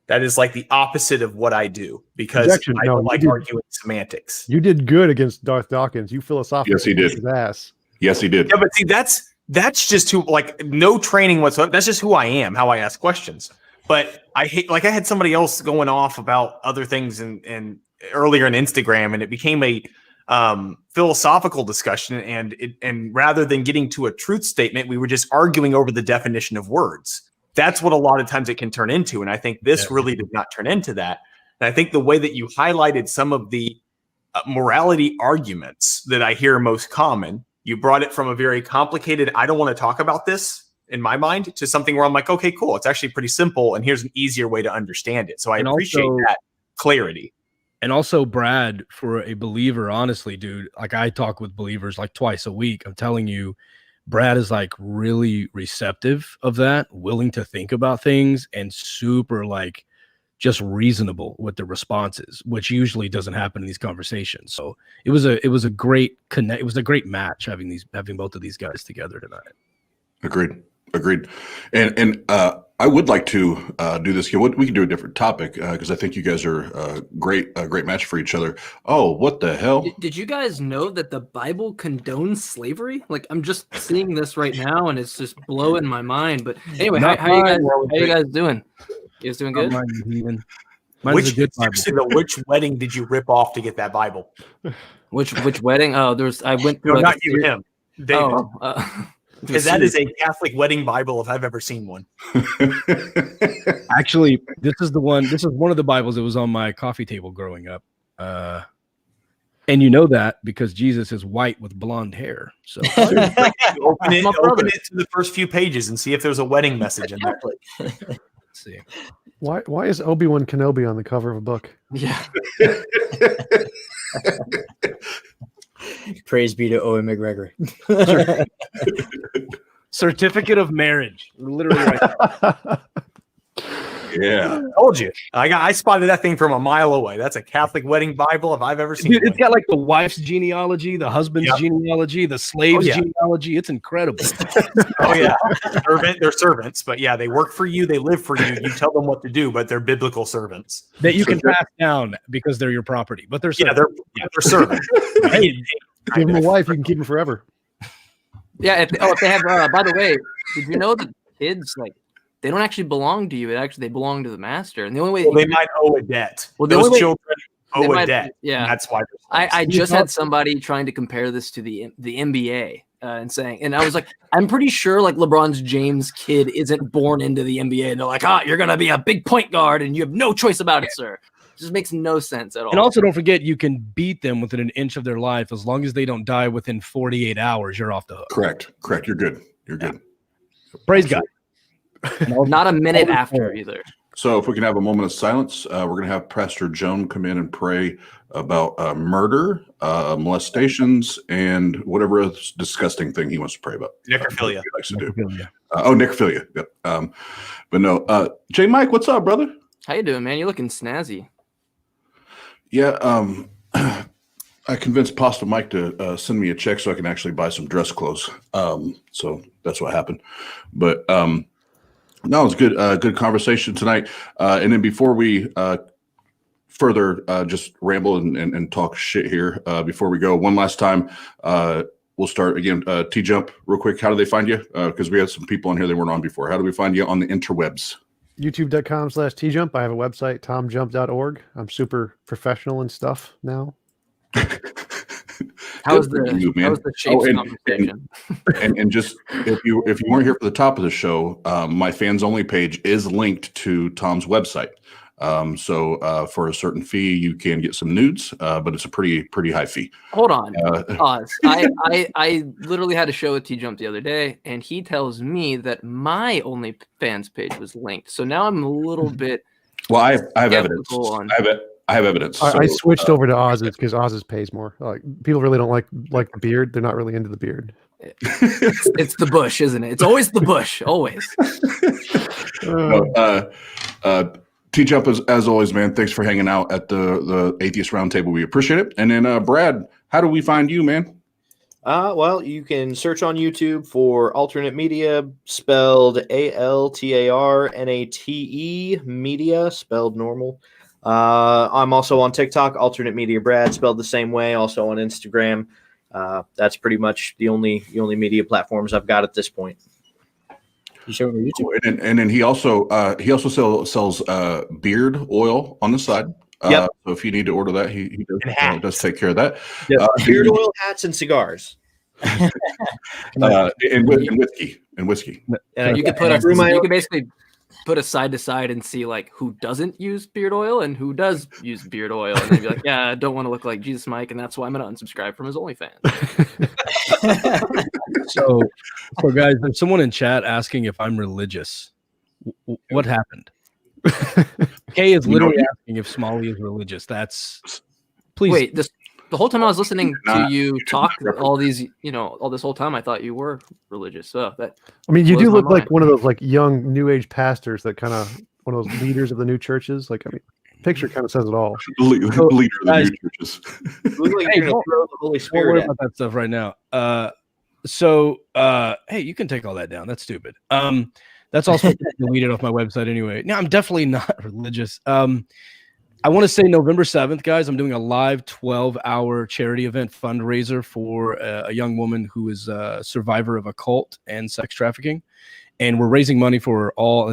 That is like the opposite of what I do because I don't like arguing semantics. You did good against Darth Dawkins. You philosophically yes, he did. His ass. Yes, he did. Yeah, but see, that's just who, like, no training whatsoever. That's just who I am, how I ask questions. But I had somebody else going off about other things and earlier in Instagram, and it became a philosophical discussion, and rather than getting to a truth statement, we were just arguing over the definition of words. That's what a lot of times it can turn into, and I think this really did not turn into that. And I think the way that you highlighted some of the morality arguments that I hear most common, you brought it from a very complicated, I don't want to talk about this in my mind, to something where I'm like, okay, cool. It's actually pretty simple, and here's an easier way to understand it. So I appreciate that clarity. And also, Brad, for a believer, honestly, dude, like I talk with believers like twice a week. I'm telling you, Brad is like really receptive of that, willing to think about things, and super like just reasonable with the responses, which usually doesn't happen in these conversations. So it was a great connect. It was a great match having both of these guys together tonight. Agreed. And I would like to do this again. We can do a different topic because I think you guys are a great match for each other. Oh, what the hell? Did you guys know that the Bible condones slavery? Like, I'm just seeing this right now, and it's just blowing my mind. But anyway, how you guys doing? You guys doing good? Which wedding did you rip off to get that Bible? Which wedding? Oh, I went through. No, not you, him. David. Because that is a Catholic wedding Bible if I've ever seen one. Actually, this is one of the Bibles that was on my coffee table growing up. And you know that because Jesus is white with blonde hair. So open it to the first few pages and see if there's a wedding message in there. Let's see. Why is Obi-Wan Kenobi on the cover of a book? Yeah. Praise be to Owen McGregor. Certificate of marriage. Literally right Yeah. I told you. I spotted that thing from a mile away. That's a Catholic wedding Bible if I've ever seen it. It's got like the wife's genealogy, the husband's genealogy, the slave's genealogy. It's incredible. Oh, yeah. They're servants, but yeah, they work for you. They live for you. You tell them what to do, but they're biblical servants. That you can pass down because they're your property, but they're servants. They're servants. Give them a wife, you can keep them forever. Yeah. If they have, by the way, did you know that kids, like, they don't actually belong to you. They belong to the master. And the only way they might owe a debt. Well, those children owe a debt. Yeah, that's why. I just had somebody trying to compare this to the NBA and I was like, I'm pretty sure like LeBron James' kid isn't born into the NBA. And they're like, you're gonna be a big point guard, and you have no choice about it, sir. It just makes no sense at all. And also, don't forget, you can beat them within an inch of their life as long as they don't die within 48 hours. You're off the hook. Correct. You're good. Praise God. Not a minute after either. So if we can have a moment of silence, we're going to have Pastor Joan come in and pray about murder, molestations, and whatever else disgusting thing he wants to pray about. Necrophilia. He likes to do. Necrophilia. Yep. But no, J. Mike, what's up, brother? How you doing, man? You're looking snazzy. Yeah. I convinced Pasta Mike to send me a check so I can actually buy some dress clothes. So that's what happened. But no, it was good. Good conversation tonight. And then before we further just ramble and talk shit here, before we go, one last time, we'll start again. Tjump, real quick. How do they find you? Because we had some people on here that weren't on before. How do we find you on the interwebs? YouTube.com/Tjump. I have a website, tomjump.org. I'm super professional and stuff now. How's the shapes conversation? And just if you weren't here for the top of the show, my fans only page is linked to Tom's website. So for a certain fee, you can get some nudes, but it's a pretty high fee. Hold on, Oz. I literally had a show with Tjump the other day, and he tells me that my OnlyFans page was linked. So now I'm a little bit. Well, I have evidence. I have evidence. I switched over to Oz's because Oz's pays more. Like people really don't like the beard. They're not really into the beard. It's the bush, isn't it? It's always the bush. Always. Tjump, as always, man. Thanks for hanging out at the Atheist Roundtable. We appreciate it. And then Brad, how do we find you, man? Well, you can search on YouTube for Alternate Media, spelled ALTARNATE Media, spelled normal. I'm also on TikTok, Alternate Media Brad, spelled the same way. Also on Instagram. That's pretty much the only media platforms I've got at this point. You show me YouTube. And then he also sells beard oil on the side. Yep. So if you need to order that, he does take care of that. Yeah, beard oil, hats, and cigars. And whiskey. Yeah, you could basically put a side to side and see like who doesn't use beard oil and who does use beard oil, and then be like, yeah, I don't want to look like Jesus Mike, and that's why I'm gonna unsubscribe from his OnlyFans. So guys, there's someone in chat asking if I'm religious. What happened? Kay is literally asking if Smalley is religious. That's please wait. The whole time I was listening to you talk all this whole time, I thought you were religious. So you do look like one of those like young New Age pastors that kind of one of those leaders of the new churches. Like, picture kind of says it all. Leader of the new churches. Hey, don't worry about that stuff right now. Hey, you can take all that down. That's stupid. That's also deleted off my website anyway. No, I'm definitely not religious. I want to say November 7th, guys, I'm doing a live 12-hour charity event fundraiser for a young woman who is a survivor of a cult and sex trafficking. And we're raising money for all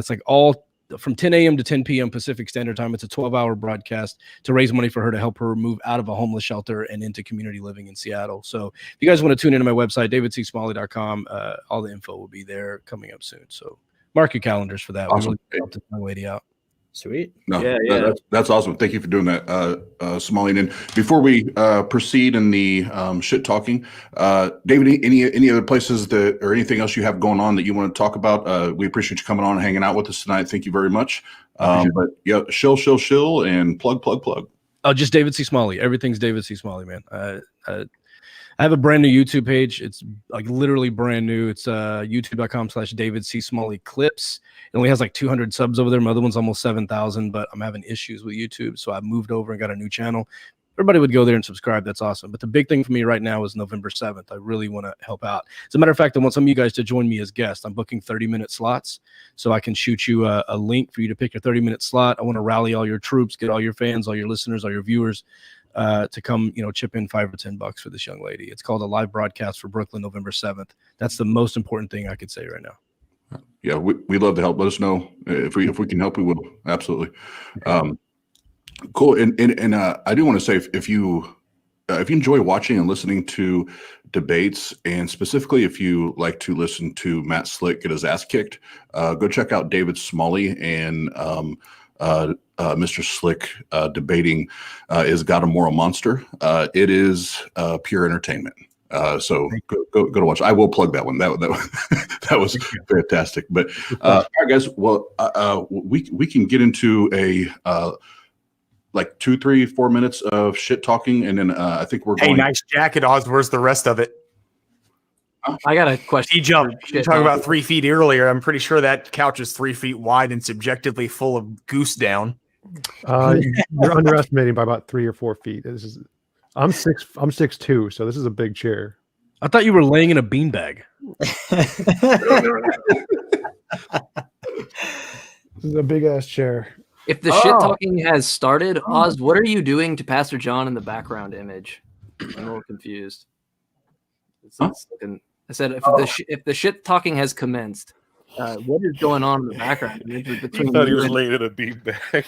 from 10 a.m. to 10 p.m. Pacific Standard Time. It's a 12-hour broadcast to raise money for her to help her move out of a homeless shelter and into community living in Seattle. So if you guys want to tune into my website, davidcsmalley.com, all the info will be there coming up soon. So mark your calendars for that. Awesome. We really helped this young lady out. Sweet. No, yeah. That's awesome. Thank you for doing that, Smalley. And then before we proceed in the shit talking, David, any other places or anything else you have going on that you want to talk about? We appreciate you coming on and hanging out with us tonight. Thank you very much. But yeah, shill, and plug. Oh, just David C. Smalley. Everything's David C. Smalley, man. I have a brand new YouTube page. It's like literally brand new. It's youtube.com/David C. Smalley Clips. It only has like 200 subs over there. My other one's almost 7,000, but I'm having issues with YouTube. So I moved over and got a new channel. Everybody would go there and subscribe. That's awesome. But the big thing for me right now is November 7th. I really want to help out. As a matter of fact, I want some of you guys to join me as guests. I'm booking 30-minute slots so I can shoot you a link for you to pick your 30-minute slot. I want to rally all your troops, get all your fans, all your listeners, all your viewers to come, chip in $5 or $10 for this young lady. It's called a live broadcast for Brooklyn, November 7th. That's the most important thing I could say right now. Yeah, we'd love to help. Let us know if we can help. We will absolutely. Cool. And I do want to say if you enjoy watching and listening to debates, and specifically if you like to listen to Matt Slick get his ass kicked, go check out David Smalley and Mr. Slick debating Is God a Moral Monster? It is pure entertainment. So go to watch. I will plug that one. That that was fantastic. But all right, guys. Well, we can get into a like 2, 3, 4 minutes of shit talking, and then I think we're going. Hey, nice jacket, Oz. Where's the rest of it? I got a question. T-Jump. You talking about 3 feet earlier. I'm pretty sure that couch is 3 feet wide and subjectively full of goose down. You're underestimating by about 3 or 4 feet. I'm 6'2", so this is a big chair. I thought you were laying in a beanbag. This is a big ass chair. If the shit talking has started, Oz, what are you doing to Pastor John in the background image? I'm a little confused. It's looking, I said if the shit talking has commenced, what is going on in the background image between? I thought he was laying in a beanbag.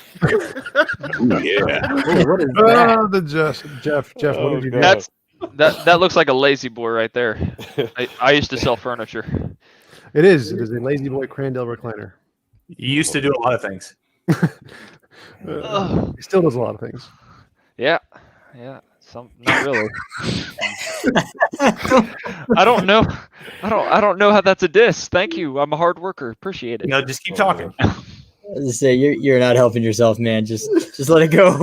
Yeah. What is that? The Jeff. What did you do? That looks like a lazy boy right there. I used to sell furniture. It is a lazy boy Crandall recliner. You used to do a lot of things. He still does a lot of things. Yeah. Not really. I don't know. I don't know how that's a diss. Thank you. I'm a hard worker. Appreciate it. No, just keep talking. Just say you're not helping yourself, man. Just let it go.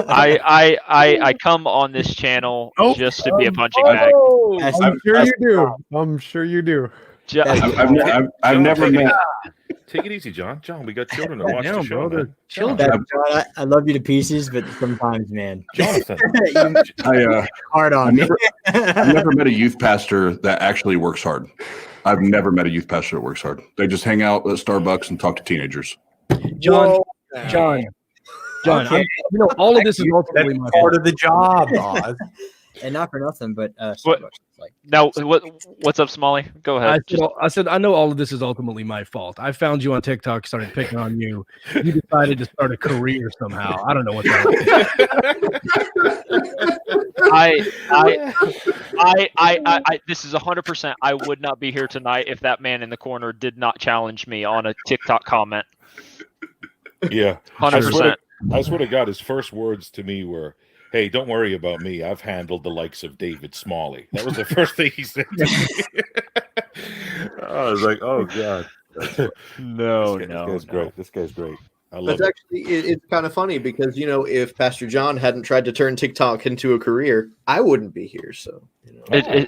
I come on this channel just to be a punching bag. I'm sure you do. I've never met. Take it easy, John. John, we got children to watch the show. Brother. John, I love you to pieces, but sometimes, man. Jonathan. Hard on me. I've never met a youth pastor that actually works hard. I've never met a youth pastor that works hard. They just hang out at Starbucks and talk to teenagers. John, okay. All of this is ultimately my part of the job, Oz. And not for nothing, but now what's up, Smalley? Go ahead. I said I know all of this is ultimately my fault. I found you on TikTok, started picking on you. You decided to start a career somehow. I don't know what that I this is 100%. I would not be here tonight if that man in the corner did not challenge me on a TikTok comment. Yeah, 100%. I swear to God, his first words to me were, "Hey, don't worry about me. I've handled the likes of David Smalley." That was the first thing he said to me. I was like, "Oh God, this guy's great. This guy's great. I love it." It's kind of funny because if Pastor John hadn't tried to turn TikTok into a career, I wouldn't be here. So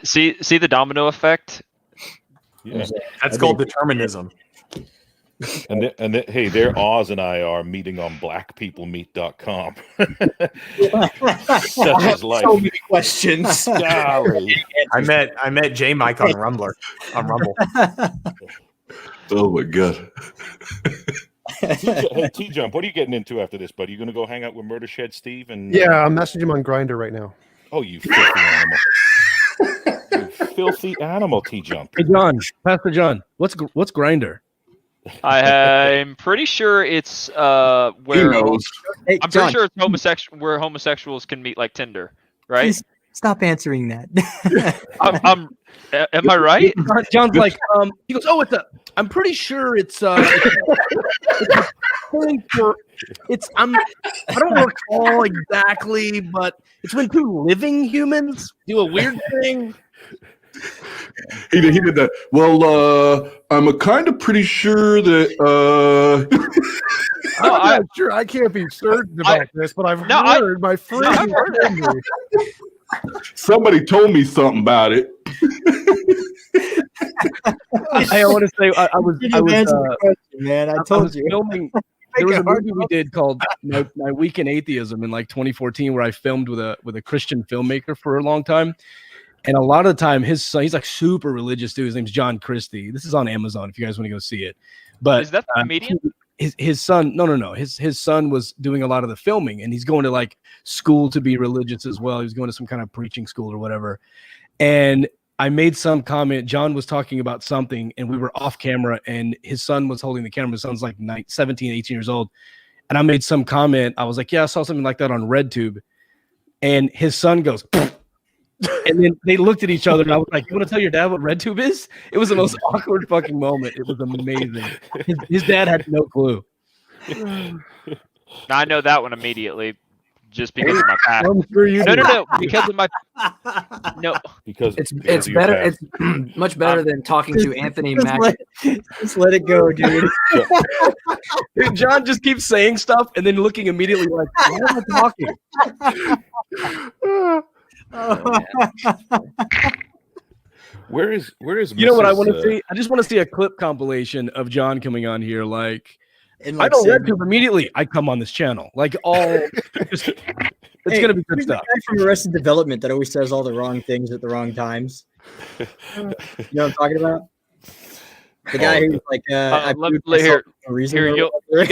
see the domino effect. Yeah. That's called determinism. And hey, there Oz and I are meeting on blackpeoplemeet.com. Such is life. So many questions. Golly. I met J Mike on Rumble. Oh my God. Hey, T-Jump, what are you getting into after this, buddy? You going to go hang out with Murder Shed Steve? Yeah, I'm messaging him on Grindr right now. Oh, you filthy animal. You filthy animal, T-Jump. Hey, Pastor John, what's Grindr? I'm pretty sure it's where Hey, I'm John, pretty sure it's where homosexuals can meet like Tinder, right? Please stop answering that. Am I right? John's like, he goes, I'm pretty sure it's I don't recall exactly, but it's when two living humans do a weird thing. He did that. Well, I'm kind of pretty sure that. I'm not sure. I can't be certain about this, but I've heard my friend. Somebody told me something about it. I want to say I was man. I told you. Filming. There was a movie we did called My Week in Atheism in like 2014, where I filmed with a Christian filmmaker for a long time. And a lot of the time, his son, he's like super religious dude. His name's John Christie. This is on Amazon if you guys want to go see it. But is that the comedian? His son, no. His son was doing a lot of the filming, and he's going to like school to be religious as well. He was going to some kind of preaching school or whatever. And I made some comment. John was talking about something, and we were off camera, and his son was holding the camera. His son's like 17, 18 years old. And I made some comment. I was like, yeah, I saw something like that on RedTube. And his son goes, and then they looked at each other, and I was like, you want to tell your dad what RedTube is? It was the most awkward fucking moment. It was amazing. His dad had no clue. I know that one immediately. just because of my past. I'm sure you do. No, because of my no. Because It's of your better. past. It's much better than talking to Anthony Mack. Just let it go, dude. John just keeps saying stuff and then looking immediately like, why am I talking? Where is You know what I want to Mrs., see? I just want to see a clip compilation of John coming on here. Like, And, I like, don't saying- RedTube immediately. I come on this channel. Like, it's gonna be good who's the stuff. guy from Arrested Development that always says all the wrong things at the wrong times. You know what I'm talking about? The guy who's like, I proved myself unreasonable. You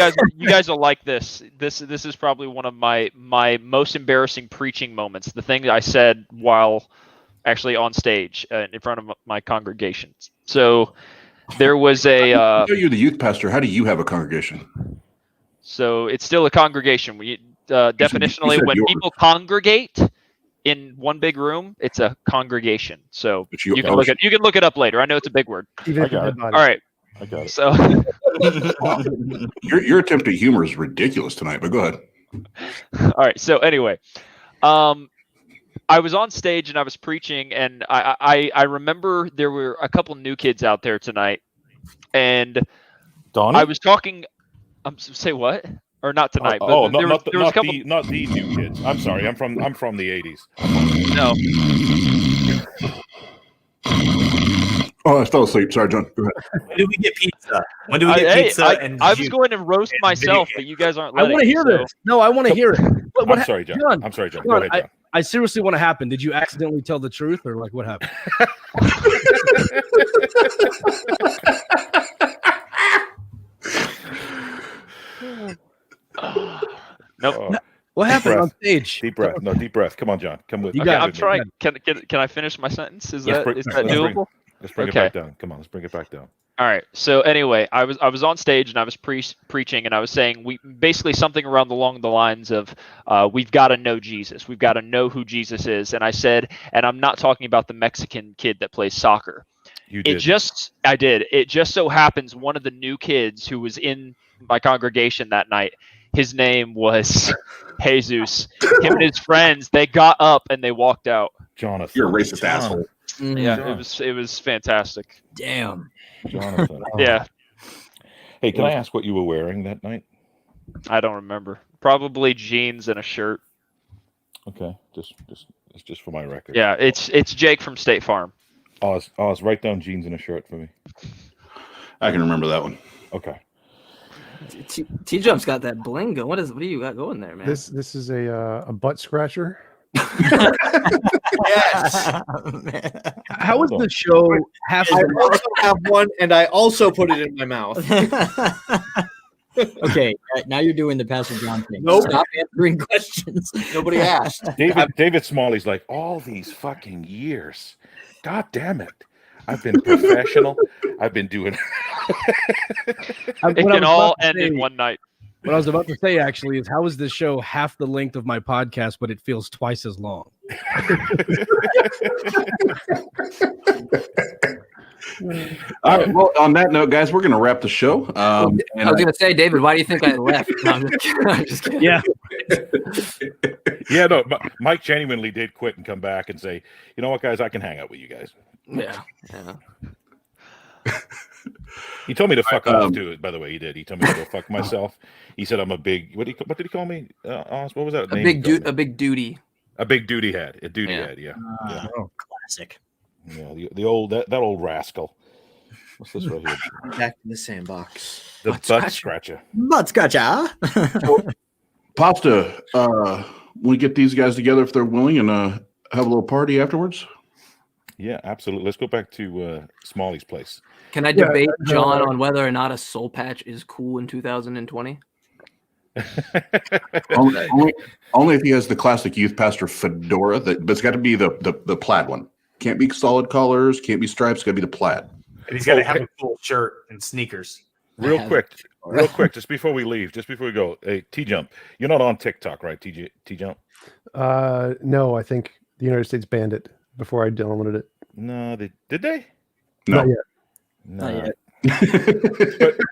guys will like this. This is probably one of my most embarrassing preaching moments. The thing that I said while actually on stage in front of my congregation. So there was a. You're the youth pastor. How do you have a congregation? So it's still a congregation. Definitionally, when people congregate in one big room, it's a congregation. So you can look it up later. I know it's a big word. Even I got it. All right. I got it. So Your attempt at humor is ridiculous tonight, but go ahead. all right. So anyway, I was on stage and I was preaching, and I remember there were a couple new kids out there tonight, and Donnie? I was talking. Say what? Or not tonight? But not the new kids. I'm sorry. I'm from the 80s. No. Oh, I fell asleep. Sorry, John. Go ahead. When do we get pizza? When do we get pizza? I was going to roast myself, but you guys aren't. I want to hear this. No, I want to hear it. I'm sorry, John. I'm sorry, John. Go ahead, John. I seriously want to happen. Did you accidentally tell the truth, or like what happened? Nope. What happened on stage? Deep breath. No, deep breath. Come on, John. Come with. Okay, I'm trying. Can I finish my sentence? Is that doable? Let's bring it back down. Come on, let's bring it back down. All right. So anyway, I was on stage and I was preaching and I was saying basically something along the lines of we've got to know Jesus. We've got to know who Jesus is. And I said, and I'm not talking about the Mexican kid that plays soccer. You did. I did. It just so happens one of the new kids who was in my congregation that night, his name was Jesus. Him and his friends, they got up and they walked out. Jonathan, you're a racist asshole. Yeah, it was fantastic. Damn. Jonathan. Yeah. Hey, can I ask what you were wearing that night? I don't remember. Probably jeans and a shirt. Okay, it's just for my record. Yeah, it's Jake from State Farm. Oz, write down jeans and a shirt for me. I can remember that one. Okay. T-Jump's got that bling going. What do you got going there, man? This is a butt scratcher. Yes. How was the show? I also have one, and I also put it in my mouth. Okay, now you're doing the Pastor John thing. Nope. Stop answering questions. Nobody asked. David Smalley's like, all these fucking years. God damn it. I've been professional. I've been doing It can all end in one night. What I was about to say actually is, how is this show half the length of my podcast, but it feels twice as long? All right. Well, on that note, guys, we're going to wrap the show. I was going to say, David, why do you think I left? No, I'm just kidding. Yeah. Yeah, no, Mike genuinely did quit and come back and say, you know what, guys, I can hang out with you guys. Yeah. He told me to fuck off too. By the way, he did. He told me to go fuck myself. He said I'm a big. What did he call me? What was that? A big duty. A big duty head. A duty head. Yeah. Oh, classic. Yeah. The old that old rascal. What's this right here? Back in the sandbox. The butt scratcher. Butt scratcher. Pasta, we get these guys together if they're willing and have a little party afterwards. Yeah, absolutely. Let's go back to Smalley's place. Can I debate John on whether or not a soul patch is cool in 2020? only if he has the classic youth pastor fedora. But it's got to be the plaid one. Can't be solid colors. Can't be stripes. Got to be the plaid. And he's got to have a cool shirt and sneakers. Real quick, just before we leave, just before we go, hey, T-Jump, you're not on TikTok, right, T-Jump? No, I think the United States banned it before I downloaded it. No, did they? No. Not yet. No. Not yet.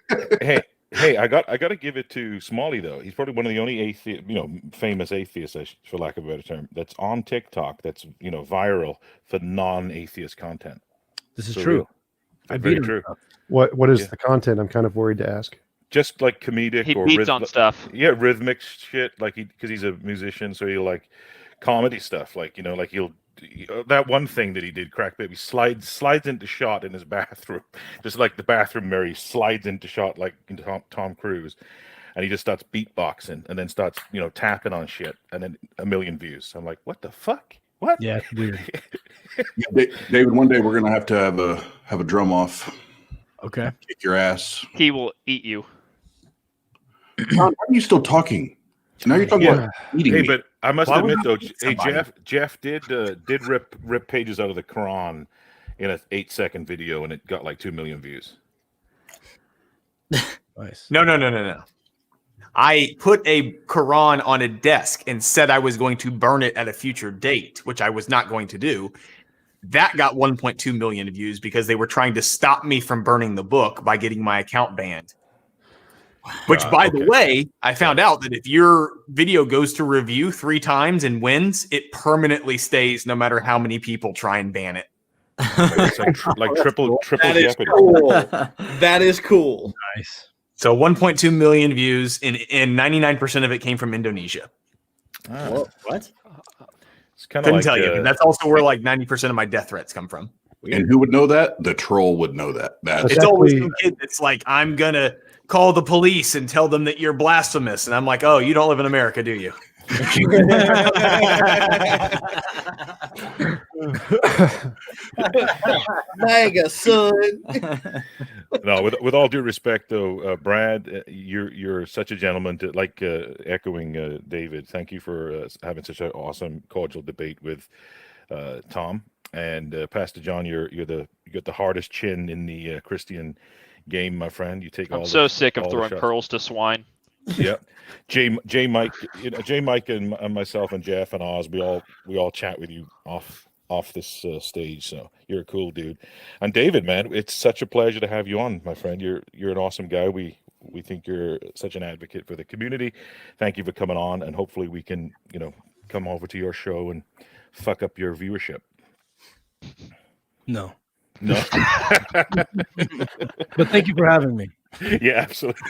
But, hey, Hey, I got to give it to Smalley though. He's probably one of the only famous atheists, for lack of a better term, that's on TikTok. That's viral for non-atheist content. This is true. Very true. What is the content? I'm kind of worried to ask. Just like comedic He or beats on stuff. Yeah, rhythmic shit. Like because he's a musician, so he'll like comedy stuff. Like like he'll that one thing that he did, Crack Baby, slides into shot in his bathroom, just like the bathroom mirror. He slides into shot like into Tom Cruise, and he just starts beatboxing and then starts tapping on shit, and then 1 million views. I'm like, what the fuck? What? Yeah, it's weird. David, one day we're gonna have to have a drum off. Okay. Kick your ass. He will eat you. Why are you still talking? Now you're talking about eating. Hey, me. but I must Why admit would though, you eat hey somebody? Jeff did rip pages out of the Quran in an 8-second video, and it got like 2 million views. Nice. No. I put a Quran on a desk and said I was going to burn it at a future date, which I was not going to do. That got 1.2 million views because they were trying to stop me from burning the book by getting my account banned. Which, by the way, I found out that if your video goes to review 3 times and wins, it permanently stays no matter how many people try and ban it. Like triple That is jeopardy. cool. That is cool. Nice. So 1.2 million views, and 99% of it came from Indonesia. What? It's kind of Couldn't like tell you. That's also where like 90% of my death threats come from. And who would know that? The troll would know that. It's always some kid that's like, I'm gonna call the police and tell them that you're blasphemous, and I'm like, oh, you don't live in America, do you? Mega son. No, with all due respect, though, Brad, you're such a gentleman. To like echoing David, thank you for having such an awesome, cordial debate with Tom and Pastor John. You got the hardest chin in the Christian game, my friend. You take. I'm so sick of throwing pearls to swine. Yeah, J Mike, J Mike and myself and Jeff and Oz, we all chat with you off this stage. So you're a cool dude. And David, man, it's such a pleasure to have you on, my friend. You're an awesome guy. We think you're such an advocate for the community. Thank you for coming on, and hopefully we can come over to your show and fuck up your viewership. No. But thank you for having me. Yeah, absolutely,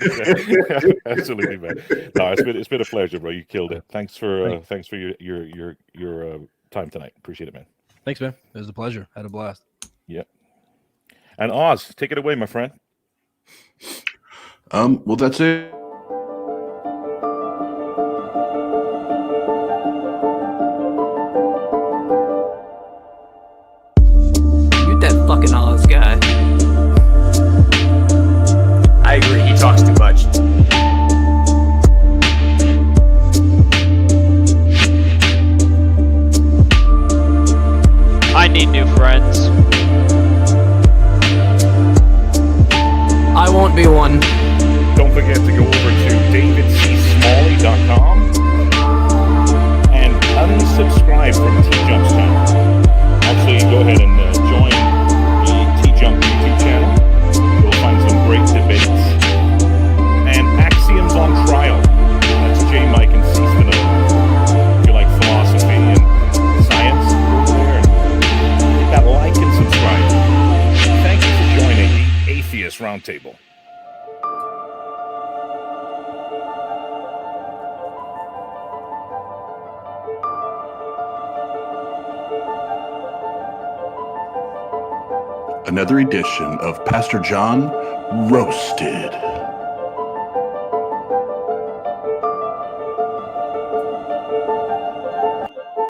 absolutely, man. No, it's been a pleasure, bro. You killed it. Thanks for your time tonight. Appreciate it, man. Thanks, man. It was a pleasure. Had a blast. Yeah. And Oz, take it away, my friend. Well, that's it. That fucking Oz guy. I agree. He talks too much. I need new friends. I won't be one. Don't forget to go over to davidcsmalley.com and unsubscribe from Tjump's channel. Actually, go ahead and join the Tjump YouTube channel. You'll find some great debates and axioms on trial. That's J. Mike and Seaston. If you like philosophy and science, go there and hit that like and subscribe. Thank you for joining the Atheist Roundtable. Another edition of Pastor John Roasted.